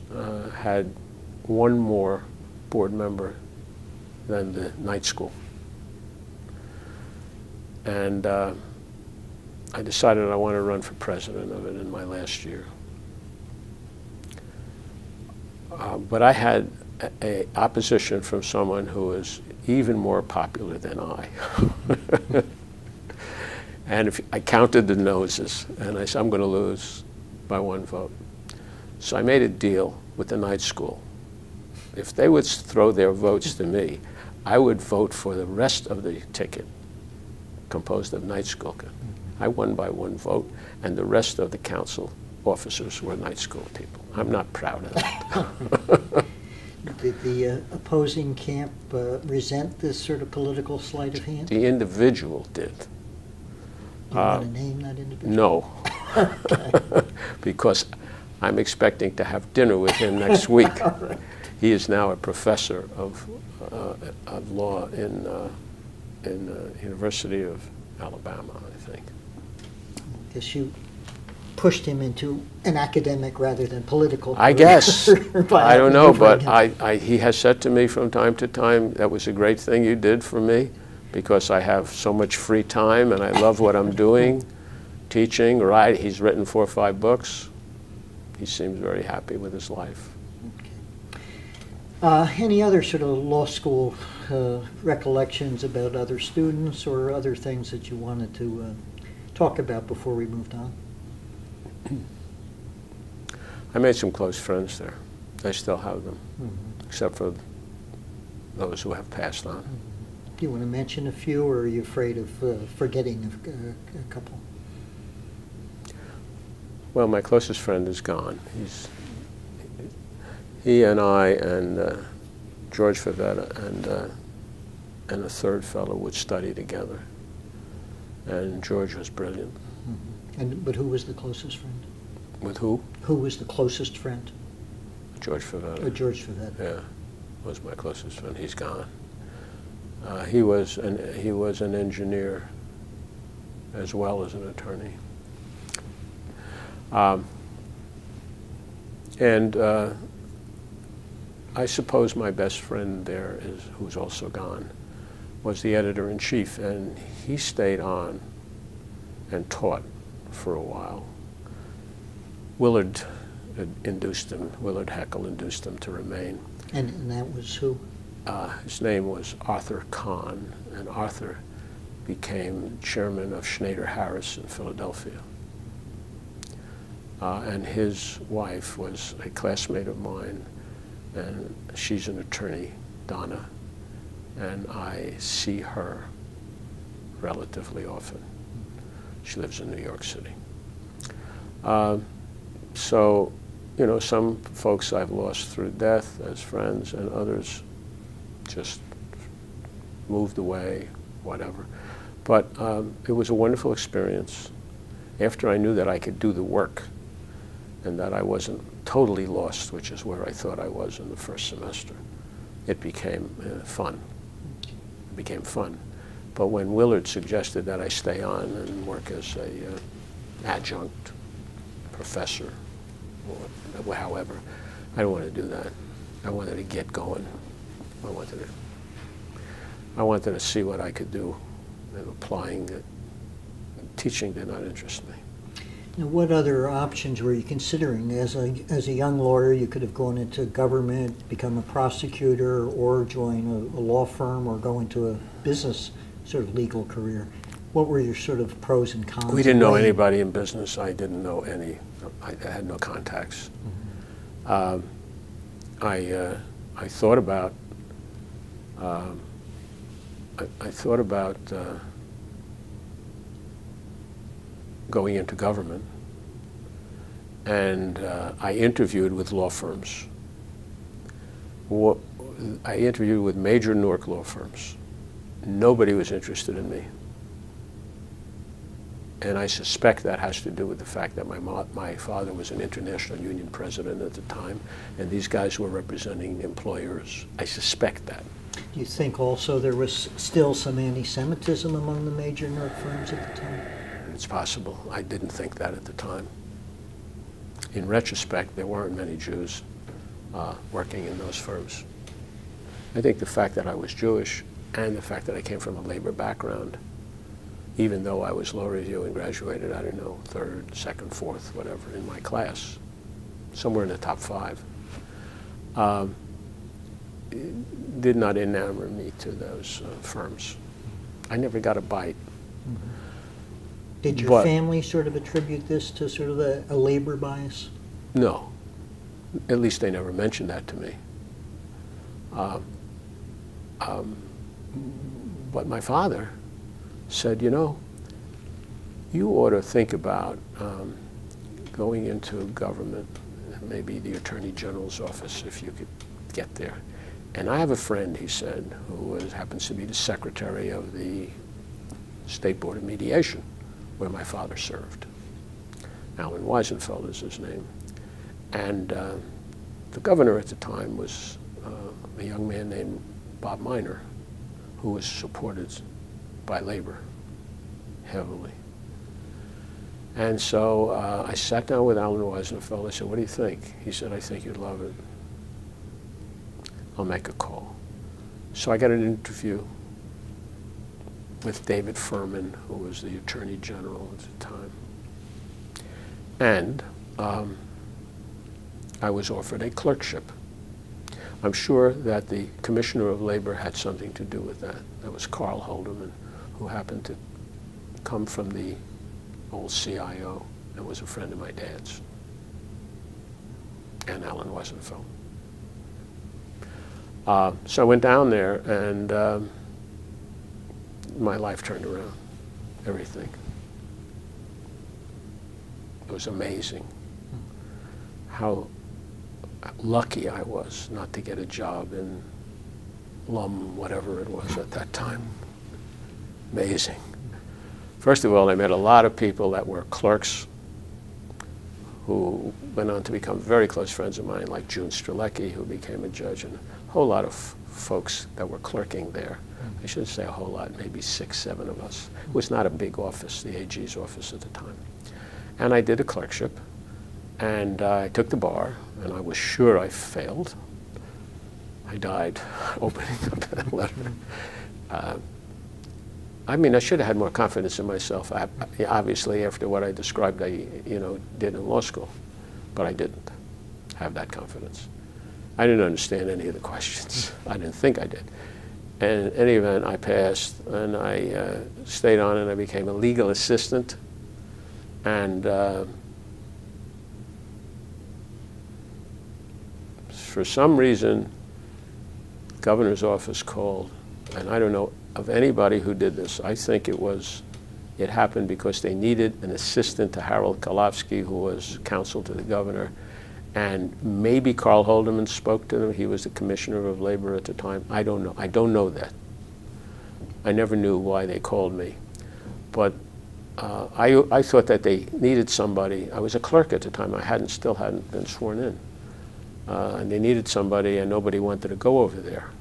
had one more board member than the night school. And I decided I wanted to run for president of it in my last year. But I had a opposition from someone who was even more popular than I. And if I counted the noses, and I said, I'm going to lose by 1 vote. So I made a deal with the night school. If they would throw their votes to me, I would vote for the rest of the ticket, composed of night school. I won by 1 vote, and the rest of the council officers were night school people. I'm not proud of that. Did the opposing camp resent this sort of political sleight of hand? The individual did. Do you want to name that individual? No. Okay. Because I'm expecting to have dinner with him next week. Right. He is now a professor of law in University of Alabama, I think. Guess you pushed him into an academic rather than political I career. guess. by I don't know, maneuvering but him. he has said to me from time to time, that was a great thing you did for me, because I have so much free time and I love what I'm doing, teaching, writing. He's written 4 or 5 books. He seems very happy with his life. Any other sort of law school recollections about other students or other things that you wanted to talk about before we moved on? I made some close friends there. I still have them, except for those who have passed on. Do you want to mention a few, or are you afraid of forgetting a couple? Well, my closest friend is gone. He and I and George Favetta and a third fellow would study together. And George was brilliant. But who was the closest friend? With who? Who was the closest friend? George Favetta. George Favetta. Yeah, was my closest friend. He's gone. He was an engineer as well as an attorney. I suppose my best friend there, who's also gone, was the editor-in-chief, and he stayed on and taught for a while. Willard Heckel induced him to remain. And that was who? His name was Arthur Kahn, and Arthur became chairman of Schneider Harris in Philadelphia. And his wife was a classmate of mine, and she's an attorney, Donna, and I see her relatively often. She lives in New York City. So, you know, some folks I've lost through death as friends, and others just moved away, whatever. But it was a wonderful experience. After I knew that I could do the work and that I wasn't totally lost, which is where I thought I was in the first semester, it became fun. It became fun. But when Willard suggested that I stay on and work as a adjunct professor, or however, I don't want to do that. I wanted to get going. I wanted to see what I could do, and applying it. Teaching did not interest me. Now, what other options were you considering? As a young lawyer, you could have gone into government, become a prosecutor, or join a law firm, or go into a business sort of legal career. What were your sort of pros and cons? We didn't know anybody in business. I didn't know any. I had no contacts. I thought about. I thought about going into government, and I interviewed with law firms. I interviewed with major Newark law firms. Nobody was interested in me. And I suspect that has to do with the fact that my father was an international union president at the time, and these guys were representing employers. I suspect that. Do you think also there was still some anti-Semitism among the major Newark firms at the time? It's possible. I didn't think that at the time. In retrospect, there weren't many Jews working in those firms. I think the fact that I was Jewish and the fact that I came from a labor background, even though I was law review and graduated, I don't know, 3rd, 2nd, 4th, whatever, in my class, somewhere in the top 5, did not enamor me to those firms. I never got a bite. Mm-hmm. Did your family sort of attribute this to sort of a labor bias? No. At least they never mentioned that to me. But my father said, you know, you ought to think about going into government, maybe the Attorney General's office if you could get there. And I have a friend, he said, who happens to be the secretary of the State Board of Mediation, where my father served. Alan Weisenfeld is his name. And the governor at the time was a young man named Bob Miner, who was supported by labor heavily. And so I sat down with Alan Weisenfeld. I said, what do you think? He said, I think you'd love it. I'll make a call. So I got an interview with David Furman, who was the Attorney General at the time. And I was offered a clerkship. I'm sure that the Commissioner of Labor had something to do with that. That was Carl Holderman, who happened to come from the old CIO and was a friend of my dad's, and Alan Weisenfeld. So I went down there, and my life turned around, everything. It was amazing how lucky I was not to get a job in Lum, whatever it was at that time. Amazing. First of all, I met a lot of people that were clerks who went on to become very close friends of mine, like June Strelecki, who became a judge, and a whole lot of folks that were clerking there. I shouldn't say a whole lot, maybe 6, 7 of us. It was not a big office, the AG's office at the time. And I did a clerkship, and I took the bar, and I was sure I failed. I died opening up that letter. I mean, I should have had more confidence in myself. Obviously, after what I described, I did in law school, but I didn't have that confidence. I didn't understand any of the questions. I didn't think I did. And in any event, I passed, and I stayed on, and I became a legal assistant. And for some reason, the governor's office called, and I don't know of anybody who did this. I think it happened because they needed an assistant to Harold Kalofsky, who was counsel to the governor, and maybe Carl Holderman spoke to them. He was the Commissioner of Labor at the time. I don't know. I don't know that. I never knew why they called me. But I thought that they needed somebody. I was a clerk at the time. I still hadn't been sworn in. And they needed somebody, and nobody wanted to go over there.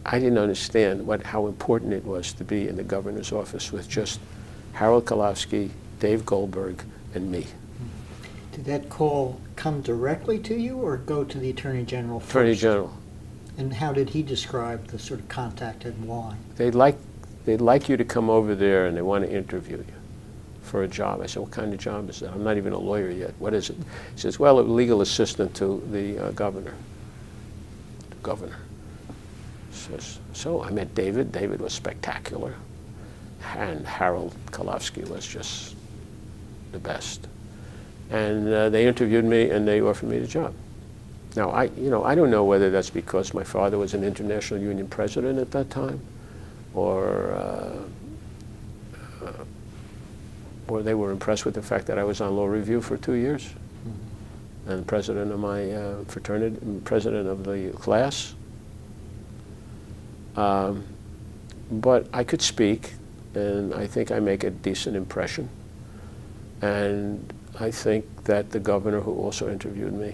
I didn't understand how important it was to be in the governor's office with just Harold Kalofsky, Dave Goldberg, and me. Did that call come directly to you or go to the Attorney General first? Attorney General. And how did he describe the sort of contact and why? They'd like you to come over there, and they want to interview you for a job. I said, what kind of job is that? I'm not even a lawyer yet. What is it? He says, well, a legal assistant to the governor. The governor. So I met David. David was spectacular. And Harold Kalofsky was just the best. And they interviewed me, and they offered me the job. Now, I don't know whether that's because my father was an International Union president at that time, or they were impressed with the fact that I was on law review for 2 years, and president of my fraternity, president of the class. But I could speak, and I think I make a decent impression. And I think that the governor, who also interviewed me,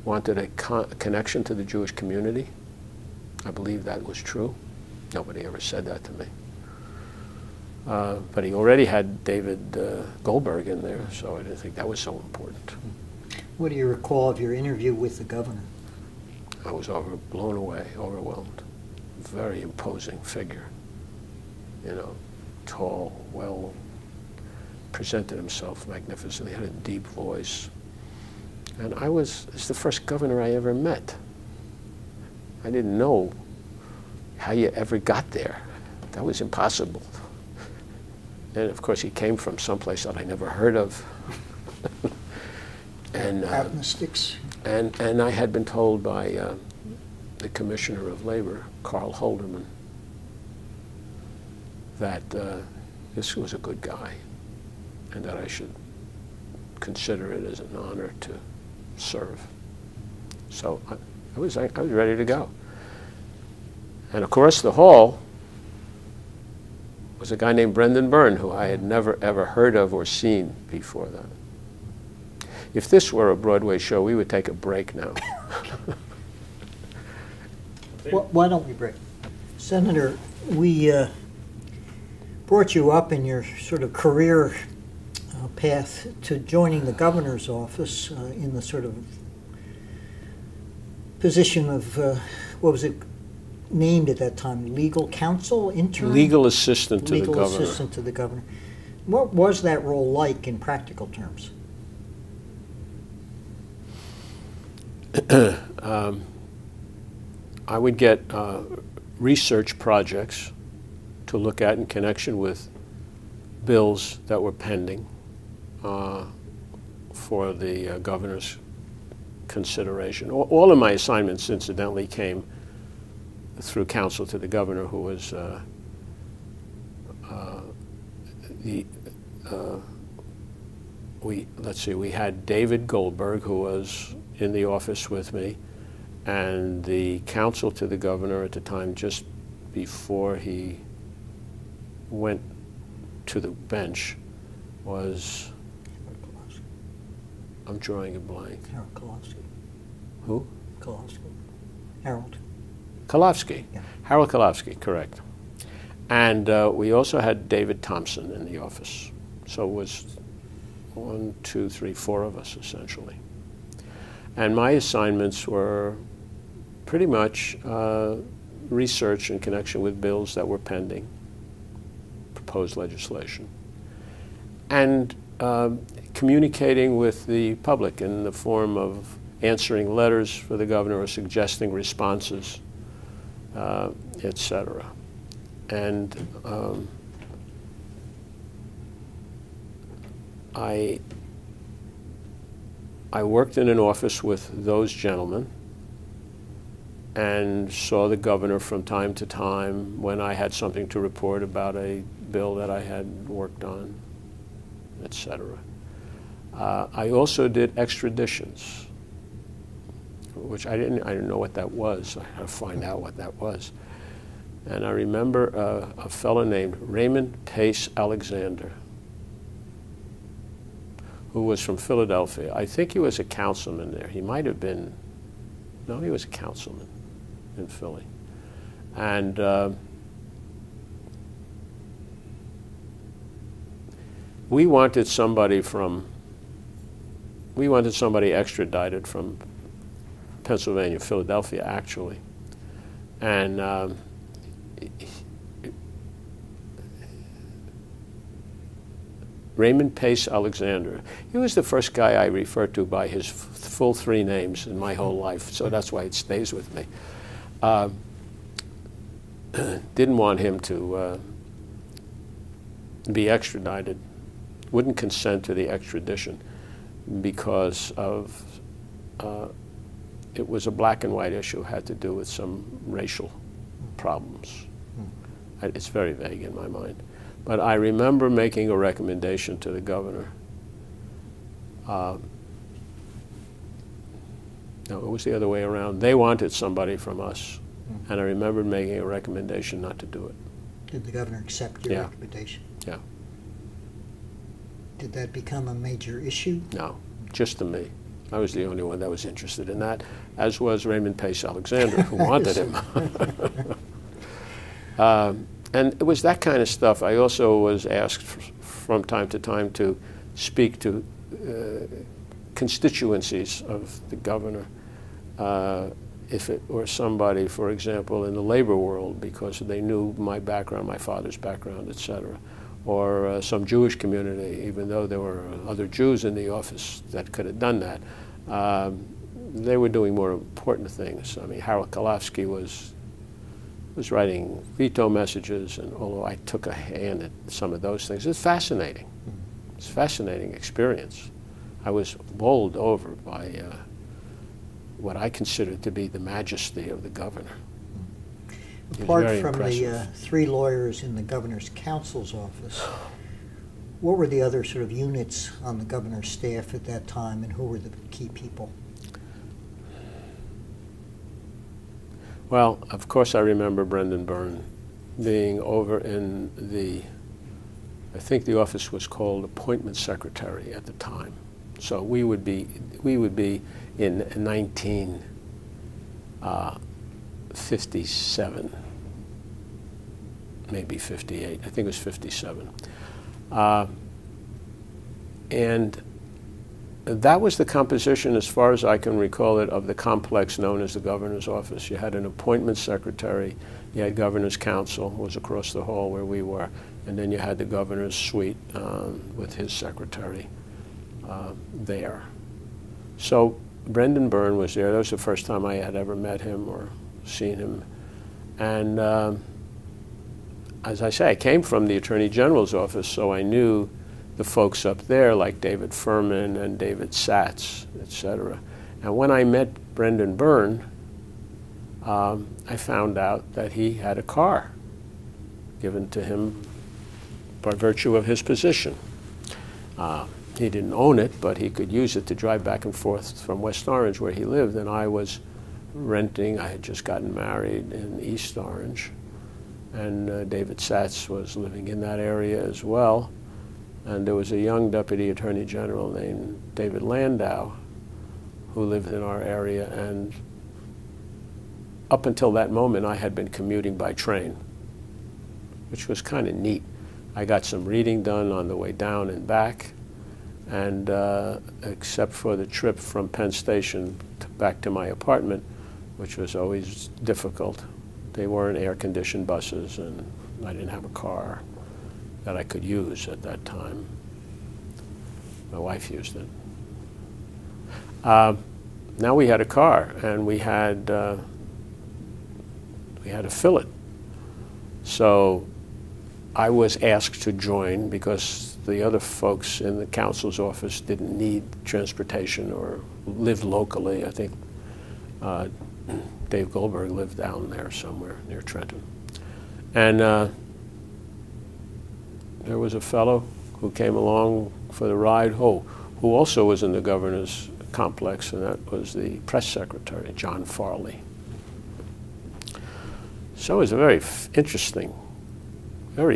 wanted a connection to the Jewish community. I believe that was true. Nobody ever said that to me. But he already had David Goldberg in there, so I didn't think that was so important. What do you recall of your interview with the governor? I was blown away, overwhelmed. Very imposing figure. Tall, well, presented himself magnificently, had a deep voice. And it's the first governor I ever met. I didn't know how you ever got there. That was impossible. And of course, he came from someplace that I never heard of. And Agnostics. And I had been told by the Commissioner of Labor, Carl Holderman, that this was a good guy, and that I should consider it as an honor to serve. So I was ready to go. And across the hall was a guy named Brendan Byrne, who I had never, ever heard of or seen before that. If this were a Broadway show, we would take a break now. Why don't we break? Senator, we brought you up in your sort of career path to joining the governor's office in the sort of position of, what was it named at that time, legal counsel, intern? Legal assistant to the governor. Legal assistant to the governor. What was that role like in practical terms? I would get research projects to look at in connection with bills that were pending for the governor's consideration. All of my assignments, incidentally, came through counsel to the governor, who was we had David Goldberg, who was in the office with me, and the counsel to the governor at the time, just before he went to the bench, was, I'm drawing a blank. Harold Kolofsky. Who? Kolofsky. Harold. Kolofsky. Yeah. Harold Kolofsky, correct. And we also had David Thompson in the office. So it was 1, 2, 3, 4 of us, essentially. And my assignments were pretty much research in connection with bills that were pending, proposed legislation, and communicating with the public in the form of answering letters for the governor or suggesting responses, etc. And I worked in an office with those gentlemen and saw the governor from time to time when I had something to report about a bill that I had worked on, etc. I also did extraditions, which I didn't know what that was. I had to find out what that was. And I remember a fellow named Raymond Pace Alexander, who was from Philadelphia. I think he was a councilman there. He might have been, no, he was a councilman in Philly. And we wanted somebody extradited from Pennsylvania, Philadelphia, actually. And Raymond Pace Alexander. He was the first guy I referred to by his full 3 names in my whole life, so that's why it stays with me. Didn't want him to be extradited, wouldn't consent to the extradition because of it was a black and white issue, had to do with some racial problems. It's very vague in my mind. But I remember making a recommendation to the governor. No, it was the other way around. They wanted somebody from us, and I remember making a recommendation not to do it. Did the governor accept your recommendation? Yeah. Did that become a major issue? No, just to me. I was the only one that was interested in that, as was Raymond Pace Alexander, who wanted him. And it was that kind of stuff. I also was asked from time to time to speak to constituencies of the governor, if it were somebody, for example, in the labor world, because they knew my background, my father's background, etc., or some Jewish community, even though there were other Jews in the office that could have done that. They were doing more important things. I mean, Harold Kolofsky was writing veto messages, and although I took a hand at some of those things, it's fascinating. It's a fascinating experience. I was bowled over by what I considered to be the majesty of the governor. Apart from the 3 lawyers in the governor's counsel's office, what were the other sort of units on the governor's staff at that time, and who were the key people? Well, of course I remember Brendan Byrne being over in the, I think the office was called Appointment Secretary at the time. So we would be in 19 57, maybe 58. I think it was 57. And that was the composition, as far as I can recall it, of the complex known as the governor's office. You had an appointment secretary, you had governor's counsel, was across the hall where we were, and then you had the governor's suite with his secretary there. So Brendan Byrne was there. That was the first time I had ever met him or seen him. And as I say, I came from the Attorney General's office, so I knew the folks up there like David Furman and David Satz, etc. And when I met Brendan Byrne, I found out that he had a car given to him by virtue of his position. He didn't own it, but he could use it to drive back and forth from West Orange, where he lived, and I was renting. I had just gotten married in East Orange, and David Satz was living in that area as well. And there was a young Deputy Attorney General named David Landau who lived in our area, and up until that moment I had been commuting by train, which was kind of neat. I got some reading done on the way down and back, and except for the trip from Penn Station back to my apartment, which was always difficult. They weren't air-conditioned buses, and I didn't have a car that I could use at that time. My wife used it. Now we had a car, and we had to fill it. So I was asked to join because the other folks in the council's office didn't need transportation or lived locally. I think Dave Goldberg lived down there somewhere near Trenton. And there was a fellow who came along for the ride, who also was in the governor's complex, and that was the press secretary, John Farley. So it was a very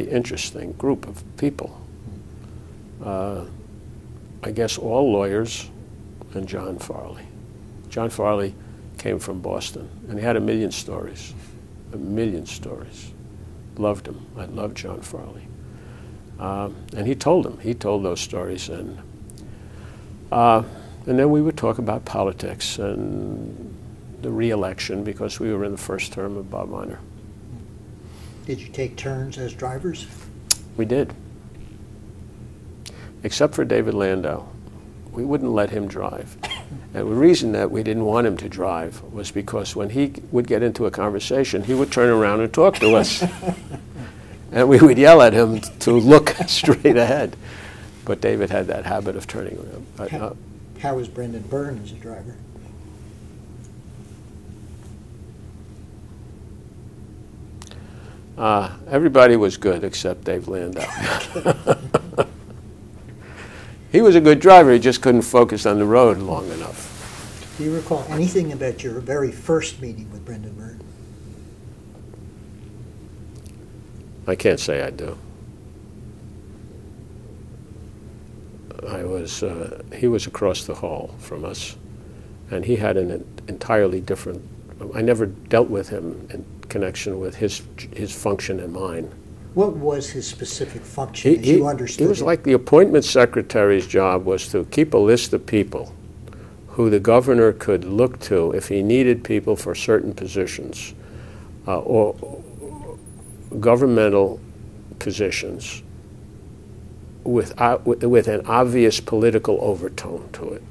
interesting group of people. I guess all lawyers and John Farley. John Farley came from Boston, and he had a million stories. Loved him. I loved John Farley. And he told those stories, and then we would talk about politics and the re-election, because we were in the first term of Bob Miner. Did you take turns as drivers? We did. Except for David Landau. We wouldn't let him drive. And the reason that we didn't want him to drive was because when he would get into a conversation, he would turn around and talk to us. And we would yell at him to look straight ahead. But David had that habit of turning around. How was Brendan Byrne as a driver? Everybody was good except Dave Landau. He was a good driver, he just couldn't focus on the road long enough. Do you recall anything about your very first meeting with Brendan Byrne? I can't say I do. He was across the hall from us, and he had an entirely different, I never dealt with him in connection with his function and mine. What was his specific function as you understood it? It was like the appointment secretary's job was to keep a list of people who the governor could look to if he needed people for certain positions or governmental positions with an obvious political overtone to it.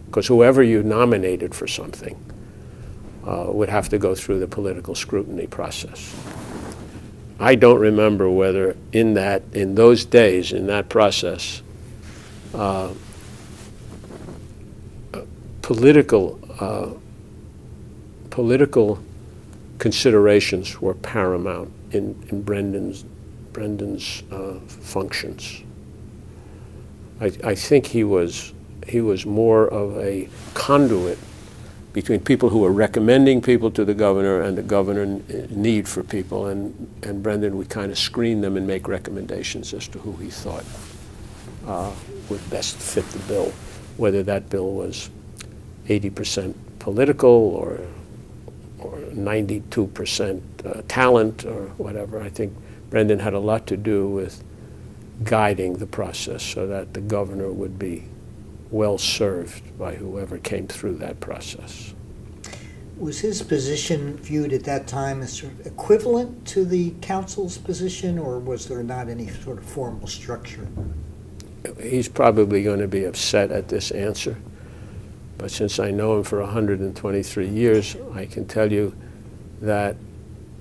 Because whoever you nominated for something would have to go through the political scrutiny process. I don't remember whether in those days, in that process, political considerations were paramount in Brendan's functions. I think he was more of a conduit between people who were recommending people to the governor and the governor's need for people, and Brendan would kind of screen them and make recommendations as to who he thought would best fit the bill, whether that bill was 80% political 92% talent or whatever. I think Brendan had a lot to do with guiding the process so that the governor would be well served by whoever came through that process. Was his position viewed at that time as sort of equivalent to the council's position, or was there not any sort of formal structure? He's probably going to be upset at this answer, but since I know him for 123 years, I can tell you that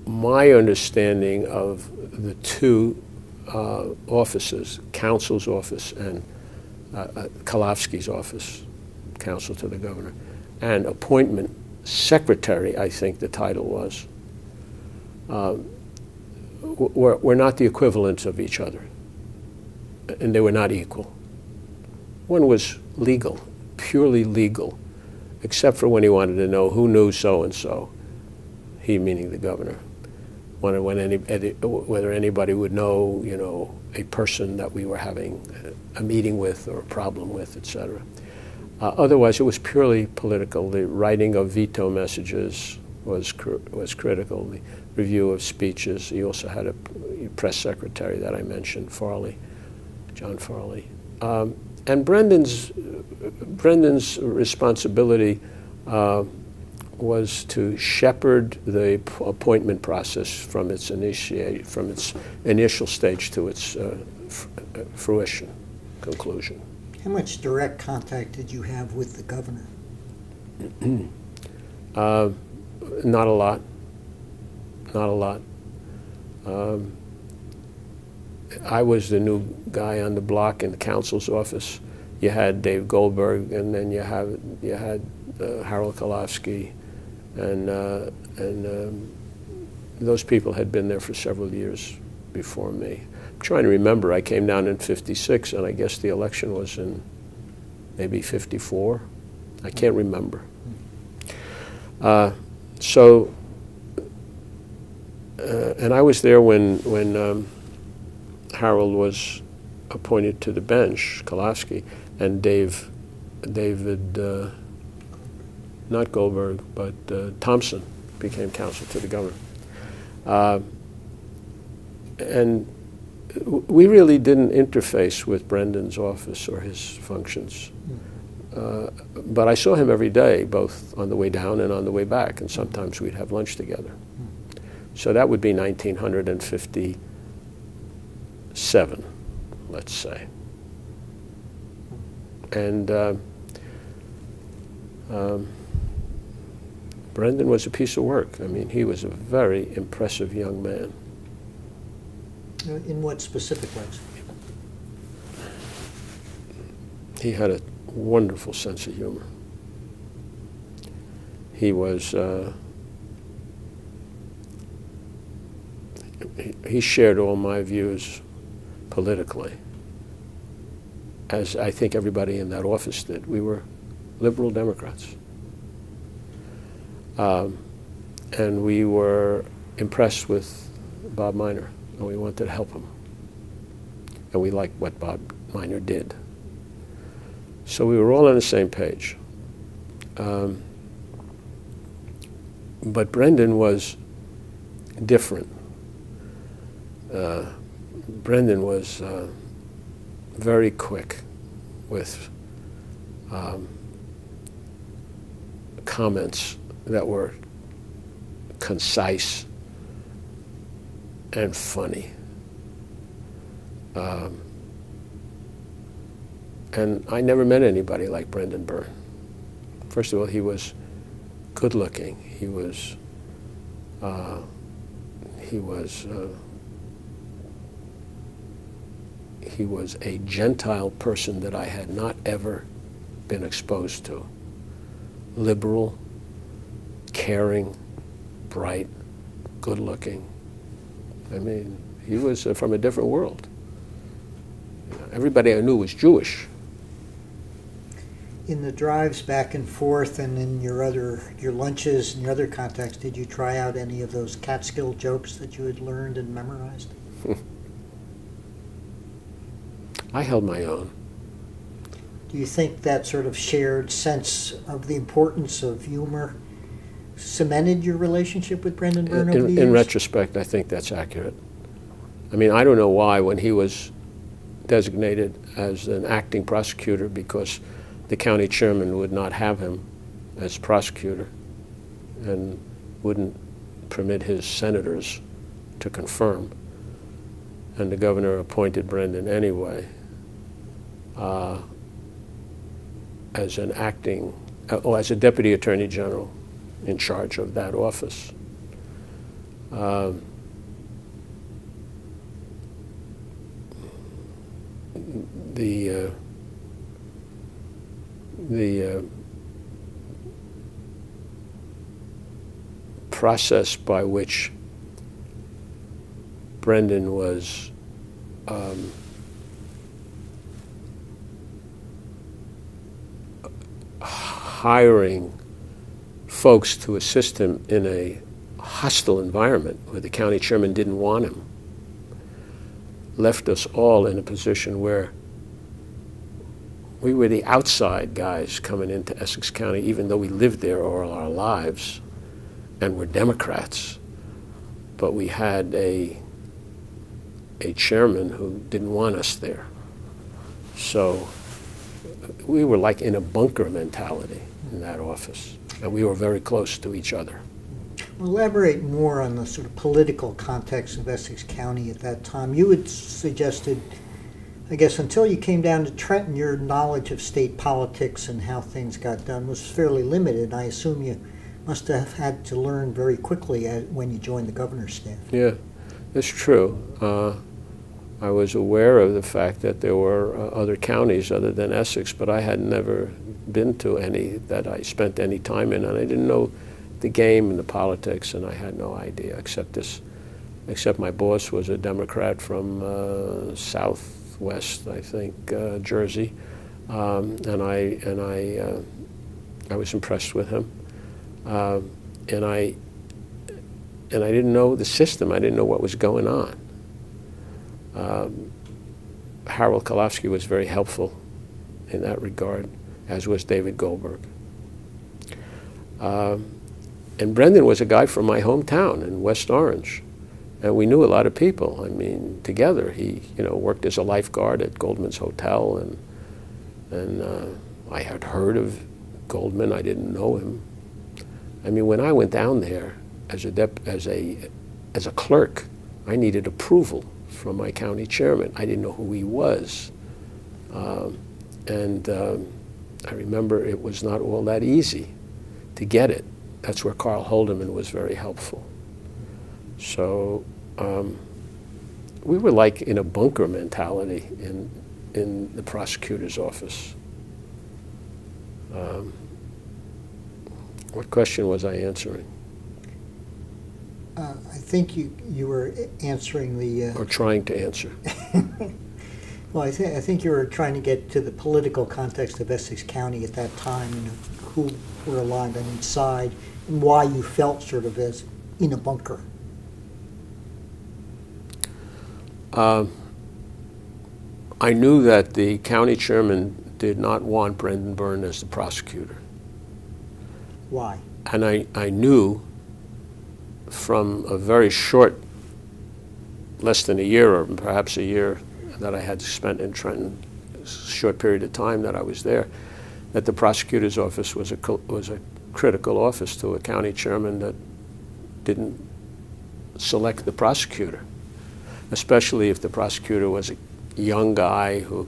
my understanding of the two offices, counsel's office and Kalofsky's office, counsel to the governor, and appointment secretary, I think the title was, were not the equivalents of each other, and they were not equal. One was legal, purely legal, except for when he wanted to know who knew so-and-so, he meaning the governor, whether anybody would know, a person that we were having a meeting with or a problem with, etc. Otherwise, it was purely political. The writing of veto messages was critical. The review of speeches. He also had a press secretary that I mentioned, John Farley. And Brendan's responsibility was to shepherd the appointment process from its initial stage to its fruition, conclusion. How much direct contact did you have with the governor? Not a lot. Not a lot. I was the new guy on the block in the counsel's office. You had Dave Goldberg, and then you had Harold Kalofsky, and those people had been there for several years before me. I'm trying to remember. I came down in '56, and I guess the election was in maybe '54. I can't remember. And I was there when Harold was appointed to the bench, Kalofsky, and David, not Goldberg, but Thompson became counsel to the governor. And we really didn't interface with Brendan's office or his functions. But I saw him every day, both on the way down and on the way back, and sometimes we'd have lunch together. So that would be 1957, let's say. And Brendan was a piece of work. I mean, he was a very impressive young man. In what specific ways? He had a wonderful sense of humor. He was, he shared all my views politically, as I think everybody in that office did. We were liberal Democrats. And we were impressed with Bob Miner, and we wanted to help him. And we liked what Bob Miner did. So we were all on the same page. But Brendan was different. Brendan was very quick with comments that were concise and funny. And I never met anybody like Brendan Byrne. First of all, he was good-looking. He was a Gentile person that I had not ever been exposed to. Liberal, caring, bright, good-looking. I mean, he was from a different world. Everybody I knew was Jewish. In the drives back and forth and in your lunches and your other contacts, did you try out any of those Catskill jokes that you had learned and memorized? I held my own. Do you think that sort of shared sense of the importance of humor cemented your relationship with Brendan Byrne over the years? In retrospect, I think that's accurate. I mean, I don't know why when he was designated as an acting prosecutor, because the county chairman would not have him as prosecutor and wouldn't permit his senators to confirm. And the governor appointed Brendan anyway as an acting, as a deputy attorney general in charge of that office. The process by which Brendan was hiring folks to assist him in a hostile environment where the county chairman didn't want him left us all in a position where we were the outside guys coming into Essex County, even though we lived there all our lives and were Democrats. But we had a chairman who didn't want us there. So we were like in a bunker mentality in that office, and we were very close to each other. Elaborate more on the sort of political context of Essex County at that time. You had suggested, I guess, until you came down to Trenton, your knowledge of state politics and how things got done was fairly limited. I assume you must have had to learn very quickly when you joined the governor's staff. Yeah, that's true. I was aware of the fact that there were other counties other than Essex, but I had never been to any that I spent any time in, and I didn't know the game and the politics, and I had no idea except my boss was a Democrat from Southwest, I think, Jersey, and I was impressed with him, and I didn't know the system. I didn't know what was going on. Harold Kalofsky was very helpful in that regard, as was David Goldberg. And Brendan was a guy from my hometown in West Orange, and we knew a lot of people. I mean, together, he worked as a lifeguard at Goldman's Hotel, and I had heard of Goldman. I didn't know him. I mean, when I went down there as a clerk, I needed approval from my county chairman. I didn't know who he was, and I remember it was not all that easy to get it. That's where Carl Holderman was very helpful. So we were like in a bunker mentality in the prosecutor's office. What question was I answering? I think you were answering the... Or trying to answer. Well, I think you were trying to get to the political context of Essex County at that time, and who were aligned on each side, and why you felt sort of as in a bunker. I knew that the county chairman did not want Brendan Byrne as the prosecutor. Why? And I knew from a very short, less than a year or perhaps a year that I had spent in Trenton, a short period of time that I was there, that the prosecutor's office was a critical office to a county chairman that didn't select the prosecutor, especially if the prosecutor was a young guy who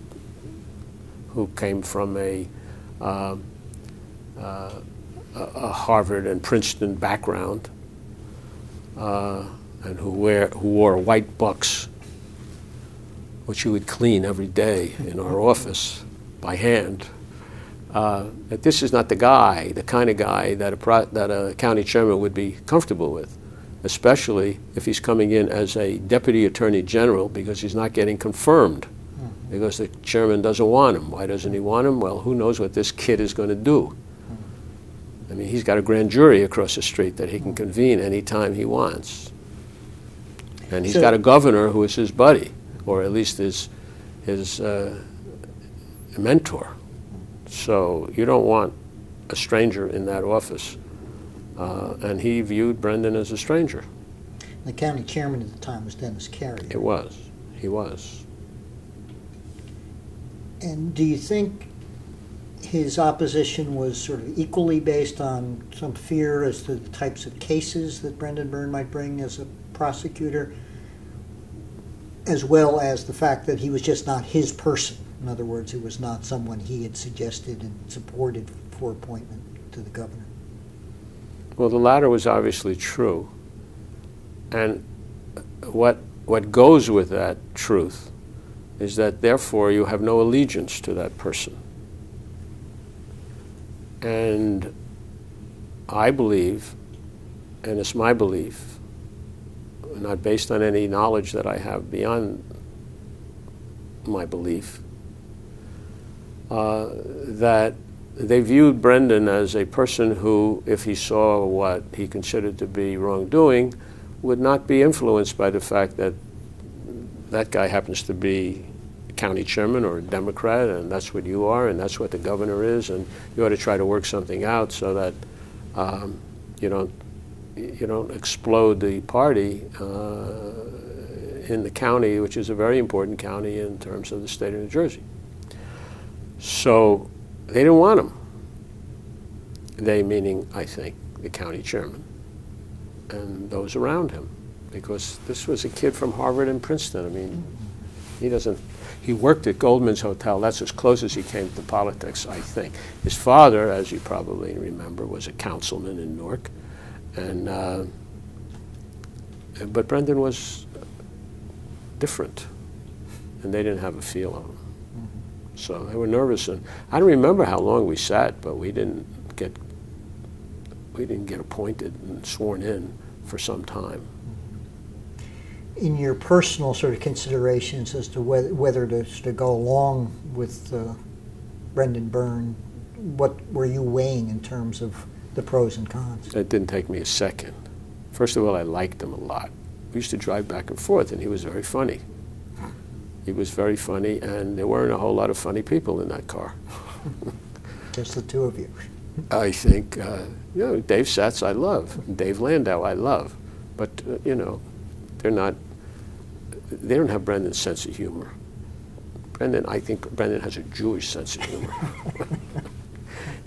came from a Harvard and Princeton background, and who wore white bucks, which you would clean every day in our office by hand. That this is not the kind of guy that a county chairman would be comfortable with, especially if he's coming in as a deputy attorney general because he's not getting confirmed, because the chairman doesn't want him. Why doesn't he want him? Well, who knows what this kid is going to do? I mean, he's got a grand jury across the street that he can convene any time he wants. And he's got a governor who is his buddy, or at least his mentor. So you don't want a stranger in that office And he viewed Brendan as a stranger. The county chairman at the time was Dennis Carey. It was. He was. And do you think his opposition was sort of equally based on some fear as to the types of cases that Brendan Byrne might bring as a prosecutor, as well as the fact that he was just not his person? In other words, it was not someone he had suggested and supported for appointment to the governor. Well, the latter was obviously true. And what goes with that truth is that, therefore, you have no allegiance to that person. And I believe, and it's my belief, not based on any knowledge that I have beyond my belief, that they viewed Brendan as a person who, if he saw what he considered to be wrongdoing, would not be influenced by the fact that that guy happens to be county chairman or a Democrat, and that's what you are, and that's what the governor is, and you ought to try to work something out so that you don't explode the party in the county, which is a very important county in terms of the state of New Jersey. So they didn't want him. They, meaning, I think, the county chairman and those around him, because this was a kid from Harvard and Princeton. I mean, he worked at Goldman's Hotel. That's as close as he came to politics, I think. His father, as you probably remember, was a councilman in Newark. And, but Brendan was different, and they didn't have a feel of him. So they were nervous, and I don't remember how long we sat, but we didn't get appointed and sworn in for some time. In your personal sort of considerations as to whether to go along with Brendan Byrne, what were you weighing in terms of the pros and cons? It didn't take me a second. First of all, I liked him a lot. We used to drive back and forth, and he was very funny. He was very funny, and there weren't a whole lot of funny people in that car. Just the two of you. I think, Dave Satz I love, Dave Landau I love, but, they don't have Brendan's sense of humor. I think Brendan has a Jewish sense of humor.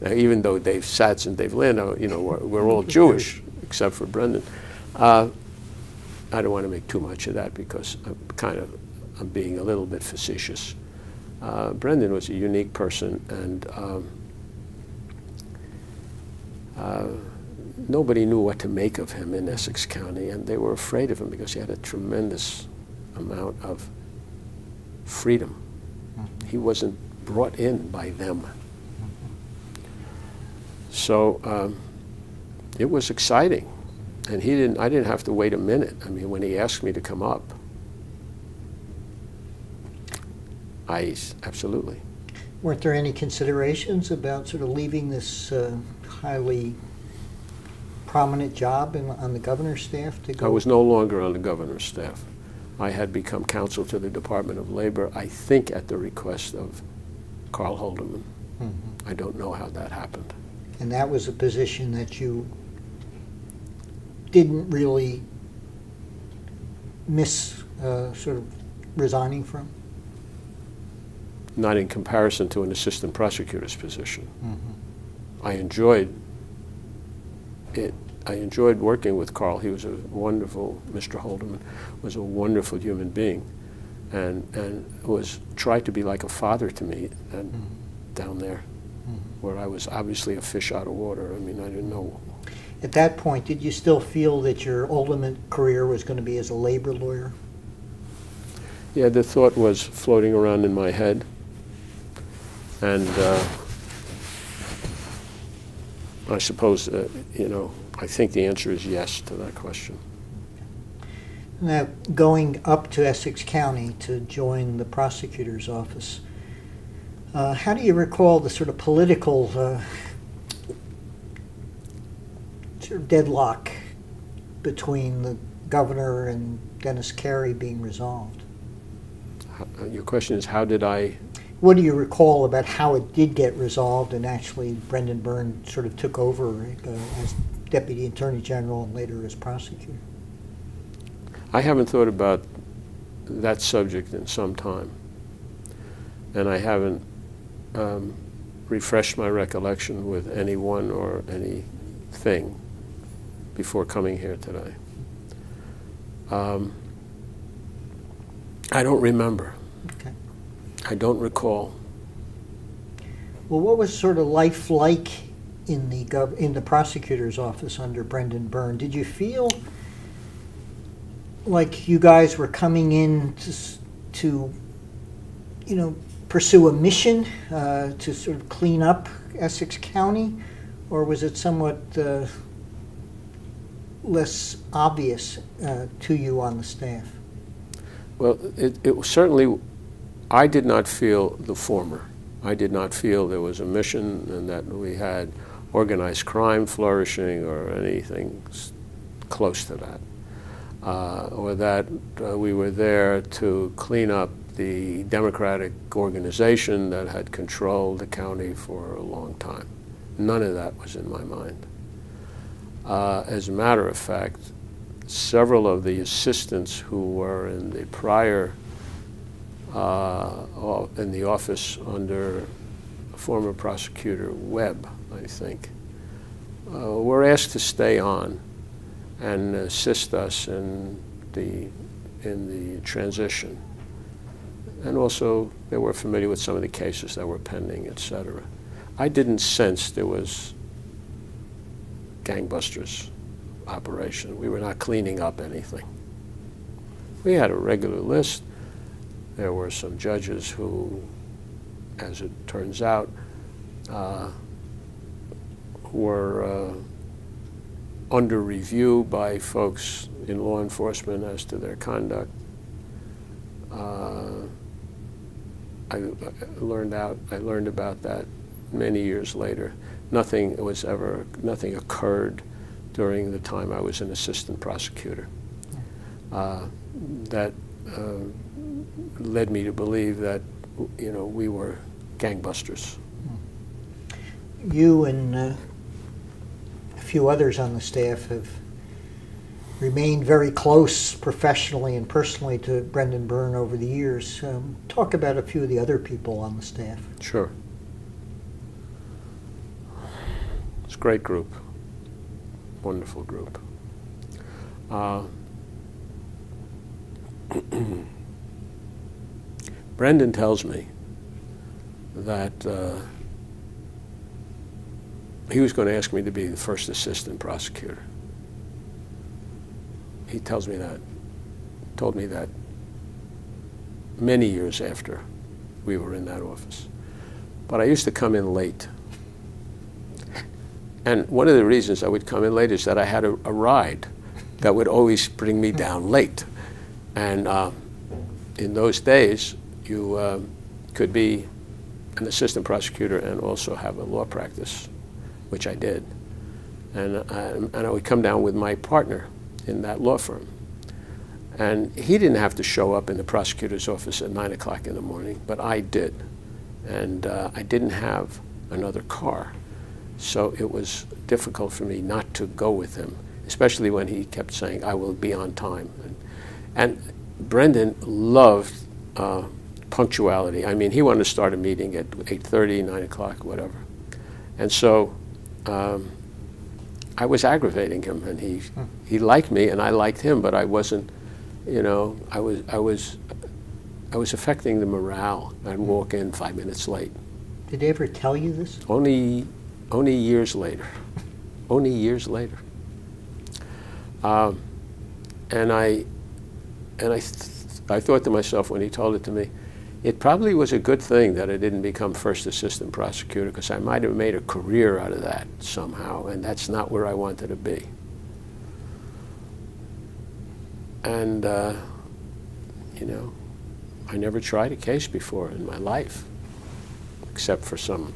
Now, even though Dave Satz and Dave Landau, we're all Jewish, except for Brendan. I don't want to make too much of that because I'm being a little bit facetious. Brendan was a unique person, and nobody knew what to make of him in Essex County, and they were afraid of him because he had a tremendous amount of freedom. He wasn't brought in by them. So it was exciting, and I didn't have to wait a minute. I mean, when he asked me to come up, absolutely. Weren't there any considerations about sort of leaving this highly prominent job on the governor's staff to go? I was no longer on the governor's staff. I had become counsel to the Department of Labor, I think at the request of Carl Holderman. Mm-hmm. I don't know how that happened. And that was a position that you didn't really miss sort of resigning from? Not in comparison to an assistant prosecutor's position. Mm-hmm. I enjoyed it. I enjoyed working with Carl. He was a wonderful, Mr. Holderman was a wonderful human being, and tried to be like a father to me down there, where I was obviously a fish out of water. I mean, I didn't know. At that point, did you still feel that your ultimate career was going to be as a labor lawyer? Yeah, the thought was floating around in my head, and I suppose, I think the answer is yes to that question. Now, going up to Essex County to join the prosecutor's office, how do you recall the sort of political sort of deadlock between the governor and Dennis Carey being resolved? Your question is, how did I... What do you recall about how it did get resolved and actually Brendan Byrne sort of took over as Deputy Attorney General and later as prosecutor? I haven't thought about that subject in some time, and I haven't refreshed my recollection with anyone or anything before coming here today. I don't remember. Okay. I don't recall. Well, what was sort of life like in the prosecutor's office under Brendan Byrne? Did you feel like you guys were coming in to pursue a mission to sort of clean up Essex County, or was it somewhat less obvious to you on the staff? Well, it was certainly, I did not feel the former. I did not feel there was a mission and that we had organized crime flourishing or anything close to that, or that we were there to clean up the Democratic organization that had controlled the county for a long time. None of that was in my mind. As a matter of fact, several of the assistants who were in the prior in the office under former prosecutor Webb, I think, were asked to stay on and assist us in the transition. And also, they were familiar with some of the cases that were pending, etc. I didn't sense there was gangbusters operation. We were not cleaning up anything. We had a regular list. There were some judges who, as it turns out, were under review by folks in law enforcement as to their conduct. I learned about that many years later. Nothing occurred during the time I was an assistant prosecutor. That led me to believe that, we were gangbusters. You and a few others on the staff have remained very close professionally and personally to Brendan Byrne over the years. Talk about a few of the other people on the staff. Sure. It's a great group. Wonderful group. Brendan tells me that he was going to ask me to be the first assistant prosecutor. He told me that many years after we were in that office. But I used to come in late. And one of the reasons I would come in late is that I had a ride that would always bring me down late. And in those days, you could be an assistant prosecutor and also have a law practice, which I did. And I would come down with my partner in that law firm. And he didn't have to show up in the prosecutor's office at 9 o'clock in the morning, but I did. And I didn't have another car. So it was difficult for me not to go with him, especially when he kept saying, I will be on time. And Brendan loved punctuality. I mean, he wanted to start a meeting at 8:30, 9 o'clock, whatever. And so I was aggravating him, and he liked me, and I liked him, but I wasn't, I was affecting the morale. I'd walk in 5 minutes late. Did they ever tell you this? Only years later. Only years later. And I thought to myself when he told it to me, it probably was a good thing that I didn't become first assistant prosecutor, because I might have made a career out of that somehow, and that's not where I wanted to be. And, I never tried a case before in my life, except for some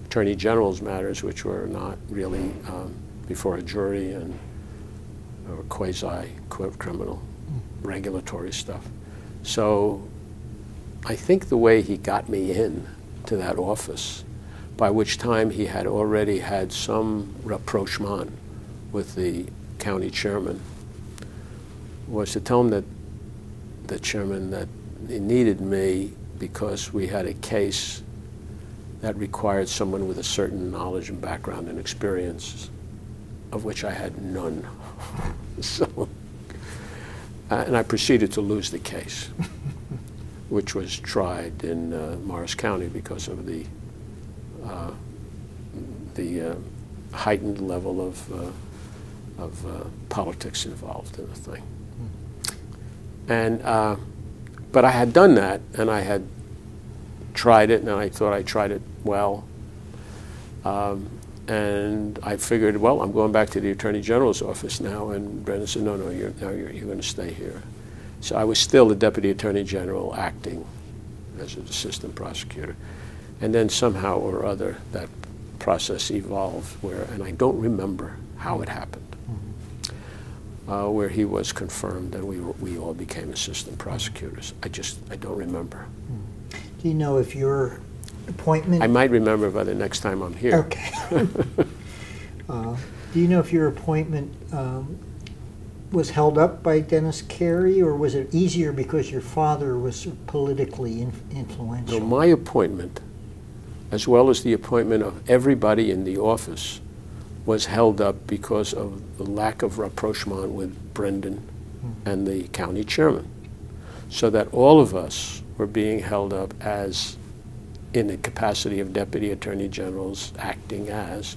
attorney general's matters, which were not really before a jury and or quasi-criminal regulatory stuff. So I think the way he got me in to that office, by which time he had already had some rapprochement with the county chairman was to tell him that the chairman that he needed me because we had a case that required someone with a certain knowledge and background and experience, of which I had none. So, and I proceeded to lose the case, which was tried in Morris County because of the heightened level of politics involved in the thing. And but I had done that, and I had tried it, and I thought I tried it well. And I figured, well, I'm going back to the Attorney General's office now. And Brendan said, no, you're going to stay here. So I was still the Deputy Attorney General acting as an assistant prosecutor. And then somehow or other that process evolved and I don't remember how it happened, where he was confirmed and we all became assistant prosecutors. I don't remember. Do you know if your appointment... I might remember by the next time I'm here. Okay. Do you know if your appointment was held up by Dennis Carey, or was it easier because your father was politically influential? No, my appointment, as well as the appointment of everybody in the office, was held up because of the lack of rapprochement with Brendan and the county chairman. So that all of us were being held up as, in the capacity of deputy attorney generals, acting as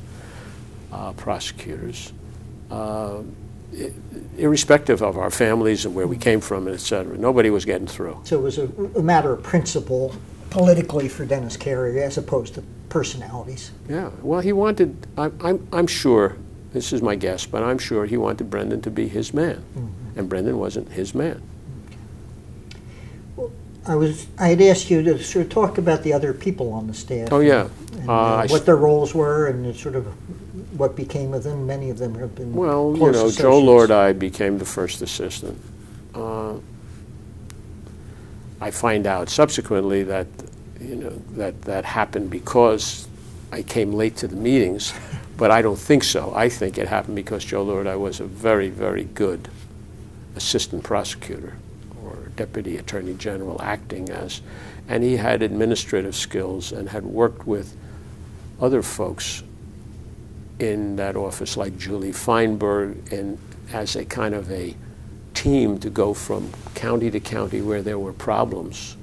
prosecutors, irrespective of our families and where we came from, et cetera. Nobody was getting through. So it was a matter of principle politically for Dennis Carey as opposed to personalities. Yeah, well, he wanted, I'm sure, this is my guess, but I'm sure he wanted Brendan to be his man, and Brendan wasn't his man. Well, I had asked you to sort of talk about the other people on the staff. Oh, yeah. And, what their roles were and sort of what became of them. Many of them have been well, close Joe associates. Lordi became the first assistant. I find out subsequently that that happened because I came late to the meetings, but I don't think so. I think it happened because Joe Lordi was a very, very good assistant prosecutor or deputy attorney general acting as, and he had administrative skills and had worked with other folks in that office like Julie Feinberg, and as a kind of a team to go from county to county where there were problems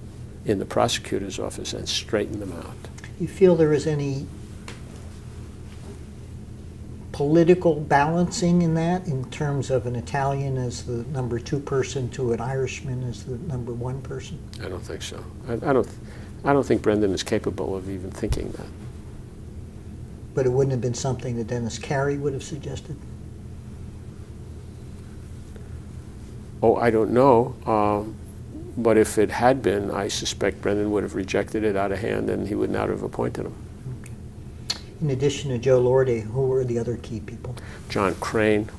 in the prosecutor's office and straighten them out. You feel there is any political balancing in that, in terms of an Italian as the number 2 person to an Irishman as the number 1 person? I don't think so. I don't think Brendan is capable of even thinking that. But it wouldn't have been something that Dennis Carey would have suggested? Oh, I don't know. But if it had been, I suspect Brendan would have rejected it out of hand and he would not have appointed him. Okay. In addition to Joe Lordi, who were the other key people? John Crane.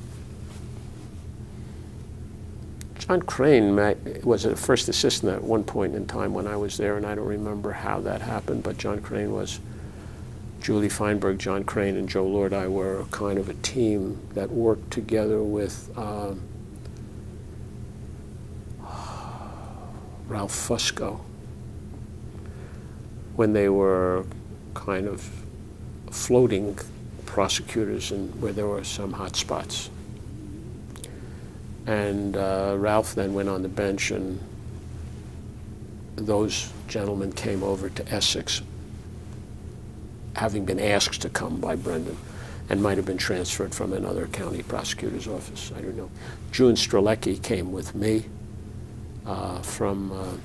John Crane was a first assistant at one point in time when I was there, and I don't remember how that happened, but John Crane was, Julie Feinberg, John Crane, and Joe Lordi were kind of a team that worked together with Ralph Fusco when they were kind of floating prosecutors and where there were some hot spots. And Ralph then went on the bench, and those gentlemen came over to Essex, having been asked to come by Brendan, and might have been transferred from another county prosecutor's office. I don't know. June Strelecki came with me from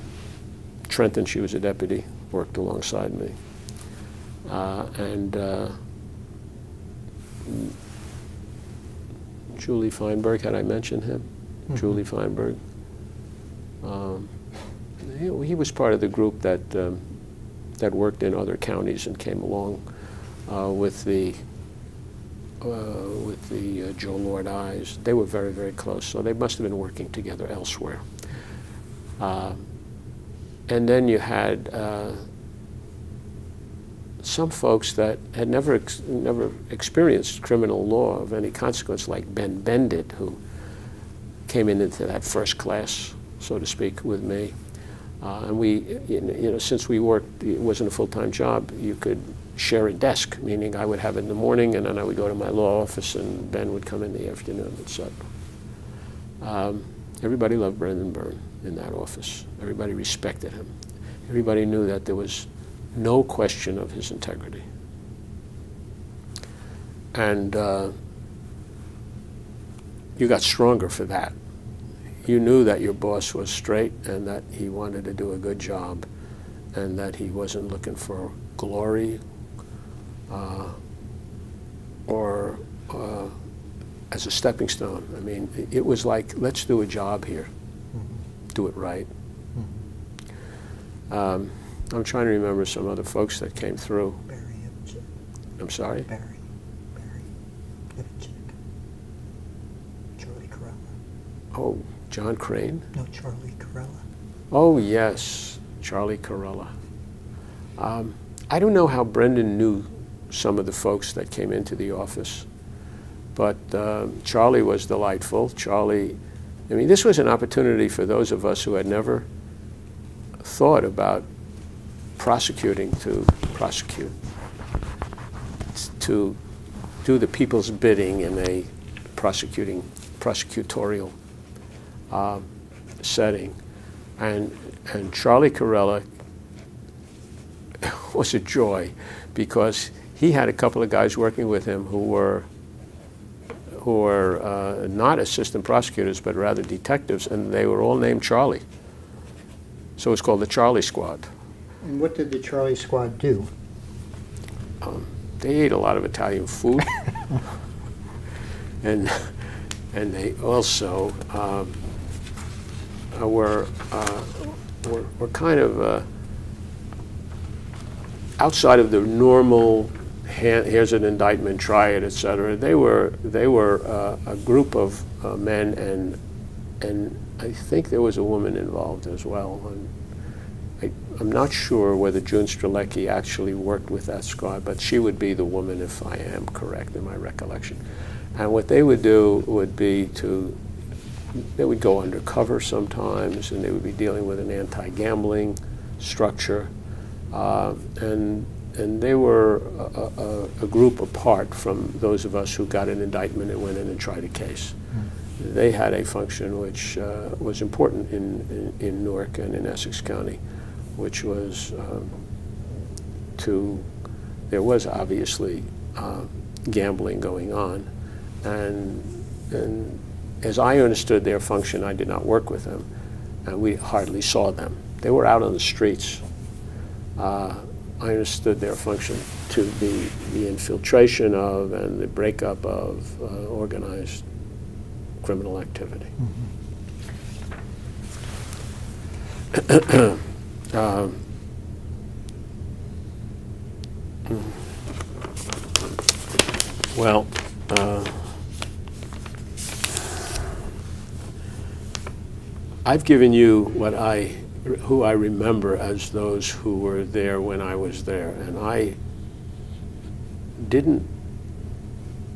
Trenton. She was a deputy, worked alongside me. And Julie Feinberg, had I mentioned him? Mm-hmm. Julie Feinberg. He was part of the group that that worked in other counties and came along with the Joe Lordis. They were very, very close, so they must have been working together elsewhere. And then you had some folks that had never experienced criminal law of any consequence, like Ben Bendit, who came into that first class, so to speak, with me. And we, since we worked, it wasn't a full-time job, you could share a desk, meaning I would have it in the morning, and then I would go to my law office, and Ben would come in the afternoon, etc. Everybody loved Brendan Byrne in that office. Everybody respected him. Everybody knew that there was no question of his integrity. And you got stronger for that. You knew that your boss was straight and that he wanted to do a good job and that he wasn't looking for glory or as a stepping stone. I mean, it was like, let's do a job here. Do it right. I'm trying to remember some other folks that came through. Barry Ipchick. I'm sorry? Barry Ipchick. Charlie Carella. Oh, John Crane? No, Charlie Carella. Oh, yes, Charlie Carella. I don't know how Brendan knew some of the folks that came into the office, but Charlie was delightful. Charlie, I mean, this was an opportunity for those of us who had never thought about prosecuting to prosecute, to do the people's bidding in a prosecutorial setting. And Charlie Carella was a joy because he had a couple of guys working with him who were not assistant prosecutors but rather detectives, and they were all named Charlie. So it's called the Charlie Squad. And what did the Charlie Squad do? They ate a lot of Italian food, and they also were kind of outside of the normal. Here's an indictment, try it, etc. They were a group of men, and I think there was a woman involved as well. I'm not sure whether June Strelecki actually worked with that squad, but she would be the woman if I am correct in my recollection. And what they would do would be they would go undercover sometimes, and they would be dealing with an anti-gambling structure, and they were a group apart from those of us who got an indictment and went in and tried a case. They had a function which was important in Newark and in Essex County, which was there was obviously gambling going on, and as I understood their function, I did not work with them, and we hardly saw them. They were out on the streets. I understood their function to be the infiltration of and the breakup of organized criminal activity. Well, I've given you who I remember as those who were there when I was there, and I didn't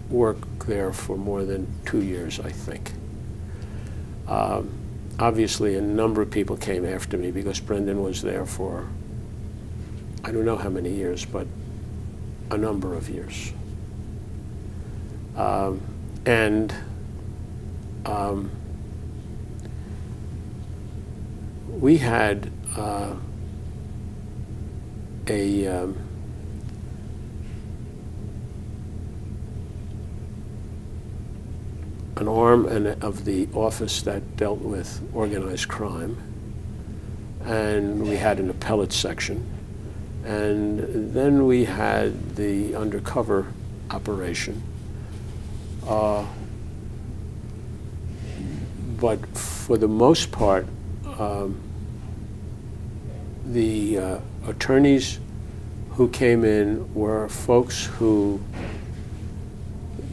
work there for more than 2 years, I think. Obviously, a number of people came after me because Brendan was there for, I don't know how many years, but a number of years. We had an arm of the office that dealt with organized crime, and we had an appellate section, and then we had the undercover operation. But for the most part, the attorneys who came in were folks who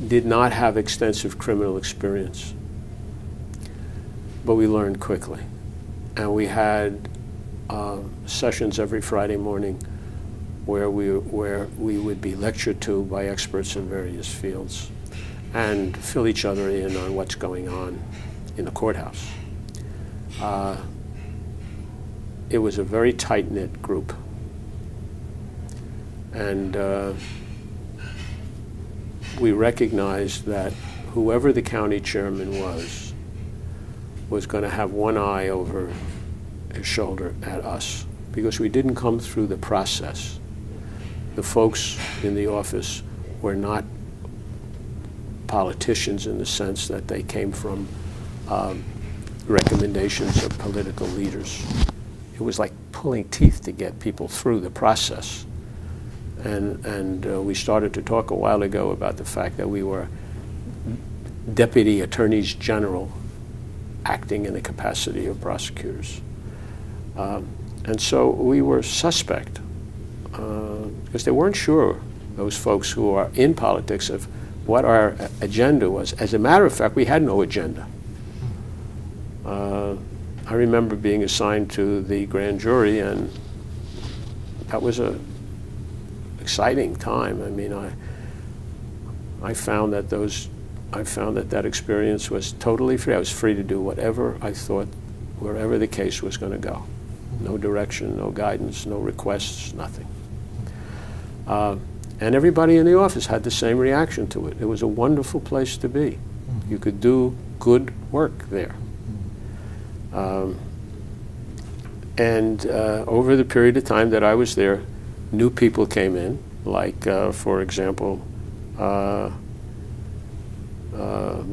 did not have extensive criminal experience, but we learned quickly. And we had sessions every Friday morning where we would be lectured to by experts in various fields and fill each other in on what's going on in the courthouse. It was a very tight-knit group. And we recognized that whoever the county chairman was going to have one eye over his shoulder at us, because we didn't come through the process. The folks in the office were not politicians in the sense that they came from recommendations of political leaders. It was like pulling teeth to get people through the process. And we started to talk a while ago about the fact that we were deputy attorneys general acting in the capacity of prosecutors. And so we were suspect because they weren't sure, those folks who are in politics, of what our agenda was. As a matter of fact, we had no agenda. I remember being assigned to the grand jury, and that was a exciting time. I mean, I found that that experience was totally free. I was free to do whatever I thought, wherever the case was going to go. No direction, no guidance, no requests, nothing. And everybody in the office had the same reaction to it. It was a wonderful place to be. You could do good work there. And over the period of time that I was there, new people came in, like, for example,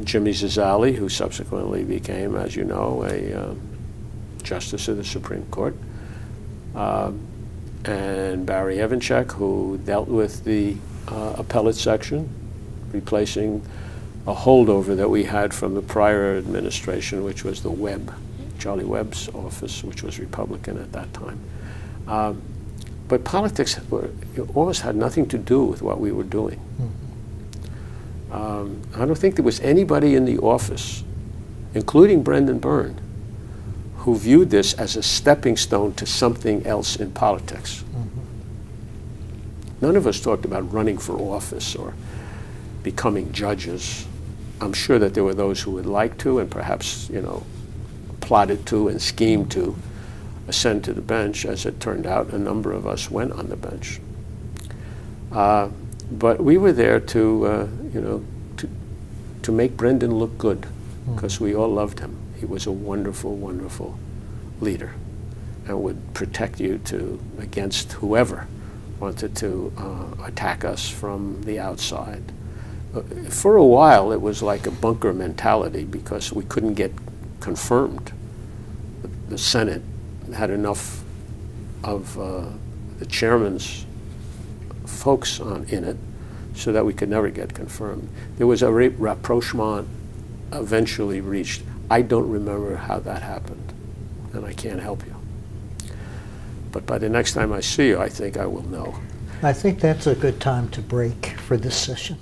Jimmy Zizali, who subsequently became, as you know, a justice of the Supreme Court, and Barry Evanchek, who dealt with the appellate section, replacing a holdover that we had from the prior administration, which was the Charlie Webb's office, which was Republican at that time. But politics almost had nothing to do with what we were doing. I don't think there was anybody in the office, including Brendan Byrne, who viewed this as a stepping stone to something else in politics. None of us talked about running for office or becoming judges. I'm sure that there were those who would like to, and perhaps, plotted to and schemed to ascend to the bench. As it turned out, a number of us went on the bench. But we were there to make Brendan look good, because we all loved him. He was a wonderful, wonderful leader, and would protect you against whoever wanted to attack us from the outside. For a while, it was like a bunker mentality, because we couldn't get confirmed. The Senate had enough of the chairman's folks in it so that we could never get confirmed. There was a rapprochement eventually reached. I don't remember how that happened, and I can't help you. But by the next time I see you, I think I will know. I think that's a good time to break for this session.